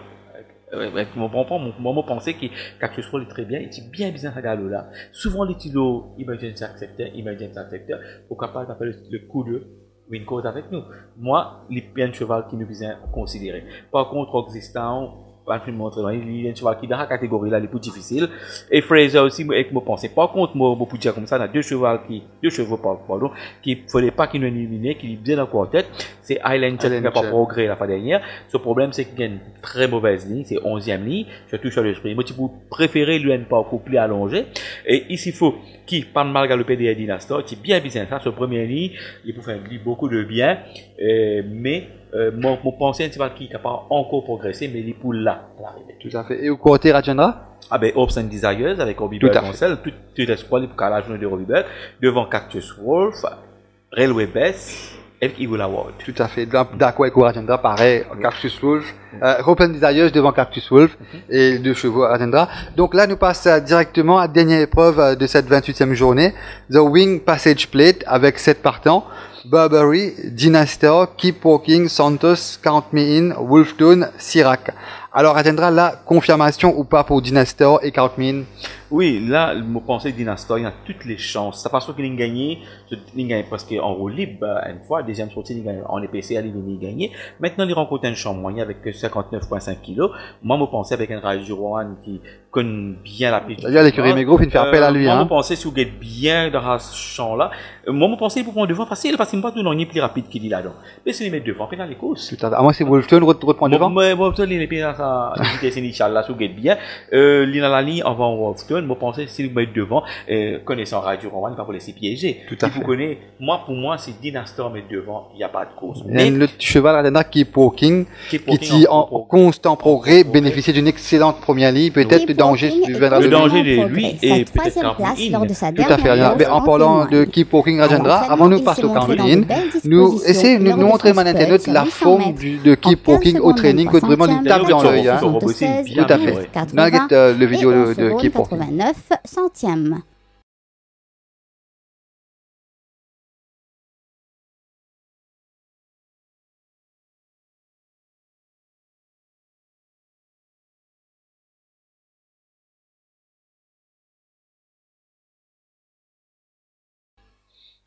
Mon pensée que Cactus Wolf est très bien, il est bien à galo là. Souvent les tilos, emergency accepteur, pourquoi pas faire le coup de une cause avec nous. Moi, les bien cheval qui nous besoin considérer. Par contre, existant, pas plus montrer, il y a un cheval qui dans la catégorie là, les plus difficiles. Et Fraser aussi, avec mon pensée. Par contre, moi, pour dire comme ça, il y a deux chevaux, pardon, qui fallait pas qu'ils nous éliminent, qui est bien dans la tête. C'est Highland qui n'a pas progrès la fois dernière. Ce problème, c'est qu'il y a une très mauvaise ligne, c'est 11e ligne, surtout sur le sprint. Moi, tu peux préférer lui un pas couplé allongé. Et ici, il faut qui, pas mal galopé des Dynastor, qui est bien ça, ce premier ligne, il peut faire beaucoup de bien, mais, mon pensée, c'est qu'il n'est pas encore progressé, mais il est pour là, à l'arrivée. Tout à fait. Et au côté Rajendra? Ah ben, Hopes and Desires avec Robbie Bird Gonçalves, tout espoir pour la journée de Robbie Bird, devant Cactus Wolf, Railway Best, et Eagle Award. Tout à fait. D'accord avec Rajendra, pareil, Cactus Wolf, Hopes and Desires devant Cactus Wolf, et 2 chevaux Rajendra. Donc là, nous passons directement à la dernière épreuve de cette 28e journée, The Wing Passage Plate, avec 7 partants. Burberry, Dynastor, Keep Walking, Santos, Count Me In, Wolftone, Sirac. Alors, attendra la confirmation ou pas pour Dynastor et Count Me In? Oui, là, je pensais que Dynastor, il a toutes les chances. C'est parce qu'il a gagné, parce qu'en roue libre, une fois, deuxième sortie, il gagne, en EPC, il a gagné. Maintenant, il rencontre un champ moyen avec 59,5 kg. Moi, je pensais avec un Raju Rohan qui connaît bien la piste. D'ailleurs, l'écurie Mégro, il fait appel à lui, moi, hein. je pensais si vous êtes bien dans ce champ-là. Moi, je pensais pour prendre devant facile, parce qu'il n'est pas tout plus rapide qu'il est là-dedans. Mais c'est les mettre devant, puis dans les courses. Tout à fait. À moi, c'est Wolftone, reprend devant. Moi, Wolftone, il est bien dans sa vitesse initiale, là, si vous êtes bien. Il a la ligne avant Wolftone. Moi, je pensais si vous mettez devant, connaissant Radio Roman, il va vous laisser piéger. Tout à fait. Vous connaissez, pour moi, c'est Dynastor mettre devant, il n'y a pas de course. Mais le cheval Radena Keep Walking, qui est en constant progrès, bénéficie d'une excellente première ligne, peut-être le danger viendra le de danger de lui et peut-être tout à fait. Mais en parlant de Keep Walking Rajendra, avant nous passer au Camping, nous essayons de nous montrer mon internaute la forme de Keep Walking au training, que vraiment nous tape dans l'œil. Tout à fait. Nugget, le vidéo de Keep Walking. 89 centièmes.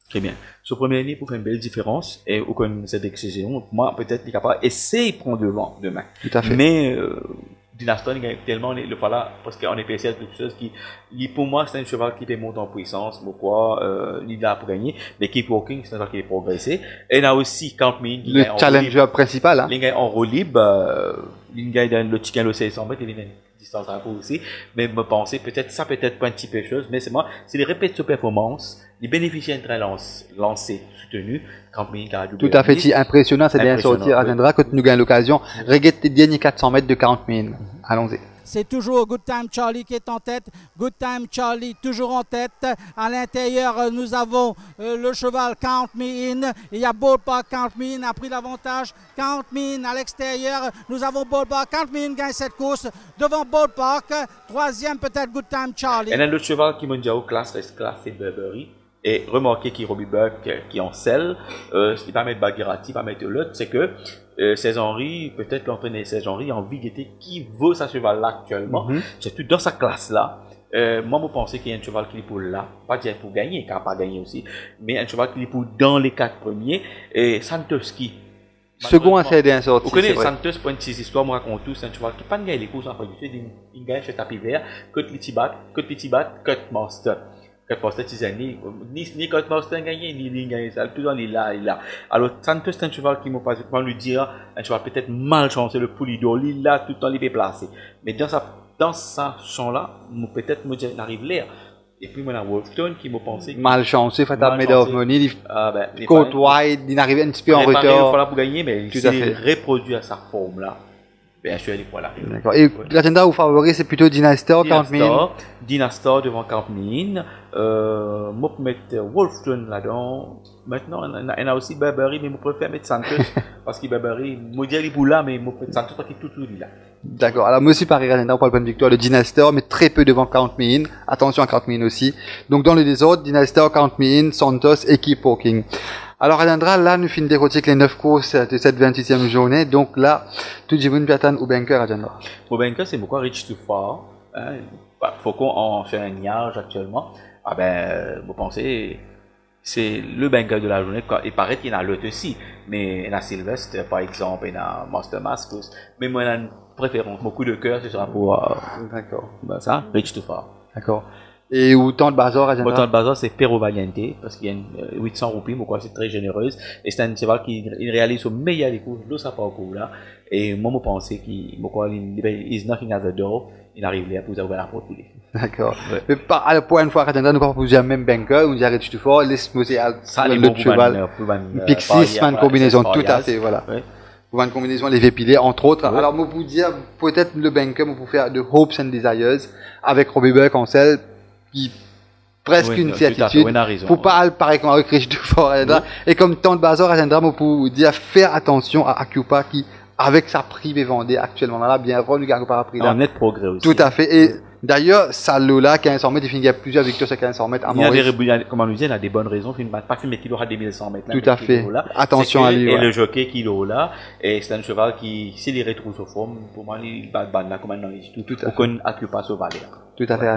Très bien. Ce premier année pour faire une belle différence et au cas de cette décision, moi peut-être il est capable d'essayer de prendre devant demain. Tout à fait. Mais Dynastor, il gagne tellement le voilà parce qu'en EPC, quelque chose qui pour moi c'est un cheval qui peut monter en puissance, pourquoi il est là pour gagner, mais Keep Walking c'est un cheval qui est progressé. Et là aussi Count Me In, le challenger principal, hein. Il gagne en roue libre, il gagne dans le chicken le 600 mètres, il gagne distance à aussi, mais me penser peut-être ça peut-être pas un petit peu chose, mais c'est moi, c'est les répétitions de performance, les bénéficiaires très lancés, soutenus, tout à fait, impressionnant, c'est bien sorti à Dendra, quand nous gagnons l'occasion, regarde les derniers 400 mètres de 40 000. Allons-y. C'est toujours Good Time Charlie qui est en tête. Good Time Charlie toujours en tête. À l'intérieur, nous avons le cheval Count Me In. Il y a Ballpark. Count Me In a pris l'avantage. Count Me In à l'extérieur. Nous avons Ballpark. Count Me In gagne cette course devant Ballpark. Troisième peut-être Good Time Charlie. Et là, le cheval qui monte au classe, c'est Burberry. Et remarquez qu'il Robbie Burke qui en selle, ce qui va mettre Bagheerati, va mettre l'autre, c'est que César-Henri, peut-être l'entraîneur César-Henri a envie d'être qui veut sa cheval là actuellement, surtout dans sa classe là. Moi, je pense qu'il y a un cheval qui est pour là, pas dire pour gagner, car pas gagner aussi, mais un cheval qui est pour dans les 4 premiers, et Santoski. Second à faire un sorti. Vous connaissez Santos, pour une petite histoire, moi raconte tout, c'est un cheval qui n'a pas gagné les courses en fait, il gagne chez tapis vert, Côte Litibat, Côte Master. Quand Master Tizani, ni quand Master gagné, ni il gagné, ça, tout dans les là. Alors, Santos, c'est un cheval qui m'a pas lui dire, un cheval peut-être mal chanceux, le Poulido, il là, tout le temps, il est placé. Mais dans sa champ là, peut-être, moi, j'arrive l'air. Et puis, moi, Wolfton qui m'a pensé. Malchanceux, Fatal Made of Money, Il Court Wide, il arrive un petit peu en retard. Il pour gagner, mais Tout il à s'est fait. reproduit à sa forme là. Bien sûr, il est là. D'accord. Et l'agenda au favori, c'est plutôt Dynastar, 40 000. Dynastar devant 40 000. Moi, je mettre Wolfton là-dedans. Maintenant, on a aussi Burberry, mais je préfère mettre Santos. Parce que Burberry, je dis les là, mais je mettre Santos parce qu'il est tout là. D'accord. Alors, moi aussi, Paris Agenda, on parle pas de victoire de Dynastar, mais très peu devant 40 000. Attention à 40 000 aussi. Donc, dans les désordres, Dynastar, 40 000, Santos et Keep Walking. Alors, Alendra, là, nous finissons décortiquer les 9 courses de cette 28e journée. Donc, là, tout Jibun Piatan ou Banker, Agenda. Pour Banker, c'est beaucoup Rich Too Far. Hein. Faut qu'on en fait un niage actuellement. Ah ben, vous pensez, c'est le Banker de la journée. Il paraît qu'il y en a l'autre aussi. Mais il y en a Sylvester, par exemple, il y en a Master Mascus. Mais moi, il y a une préférence. Mon coup de cœur, ce sera pour D'accord. Ben, ça, Rich Too Far. D'accord. Et autant de bazar, Agenda. Autant de bazar, c'est Perro Valiente, parce qu'il y a une 800 roupies, mais quoi, c'est très généreuse. Et c'est un cheval qui il réalise au meilleur des cours de sa parcours là. Et moi, je pensais qu'il, is knocking at the door, il arrive là pour ouvrir la porte pour lui. D'accord. Ouais. Mais à la point, une fois, Agenda, nous proposons même Banker, on dirait tout fort, laisse-moi ça, les le cheval. Pixis, une combinaison, tout à fait, voilà. Ouais. Pour une combinaison, les Vépilés, entre autres. Ouais. Alors, moi, vous dire, peut-être le Banker, vous pouvez faire de Hopes and Desires, avec Robbie Buck en selle, qui presque une certitude. Faut pas pareil comme avec Rich Dufour, et comme tant de bazar à Zendra, pour dire faire attention à Acupa qui, avec sa privée vendée actuellement là, bien revenu par prix là. Un net progrès aussi. Tout à fait. Et d'ailleurs, Salola, 1500 mètres, il y a plusieurs victoires sur 1500 mètres. Comme on nous dit, il a des bonnes raisons, pas qu'il met qu'il aura des 1100 mètres. Tout à fait. Attention à lui. Et le jockey qui est là, et c'est un cheval qui, s'il est retrouve sa forme, pour moi, il bat là, comme un tout à fait. Aucun Acupa se valait. Tout à fait.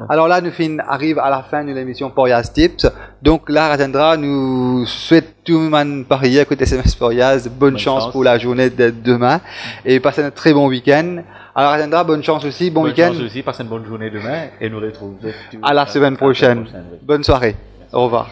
Alors là, nous arrive à la fin de l'émission Porias Tips. Donc là, Ratendra nous souhaite tout le monde parier à côté SMS Porias. Bonne chance pour la journée de demain. Et passez un très bon week-end. Alors Ratendra, bonne chance aussi. Bon week-end. Bonne chance aussi. Passez une bonne journée demain. Et nous retrouvons à la semaine prochaine. Bonne soirée. Au revoir.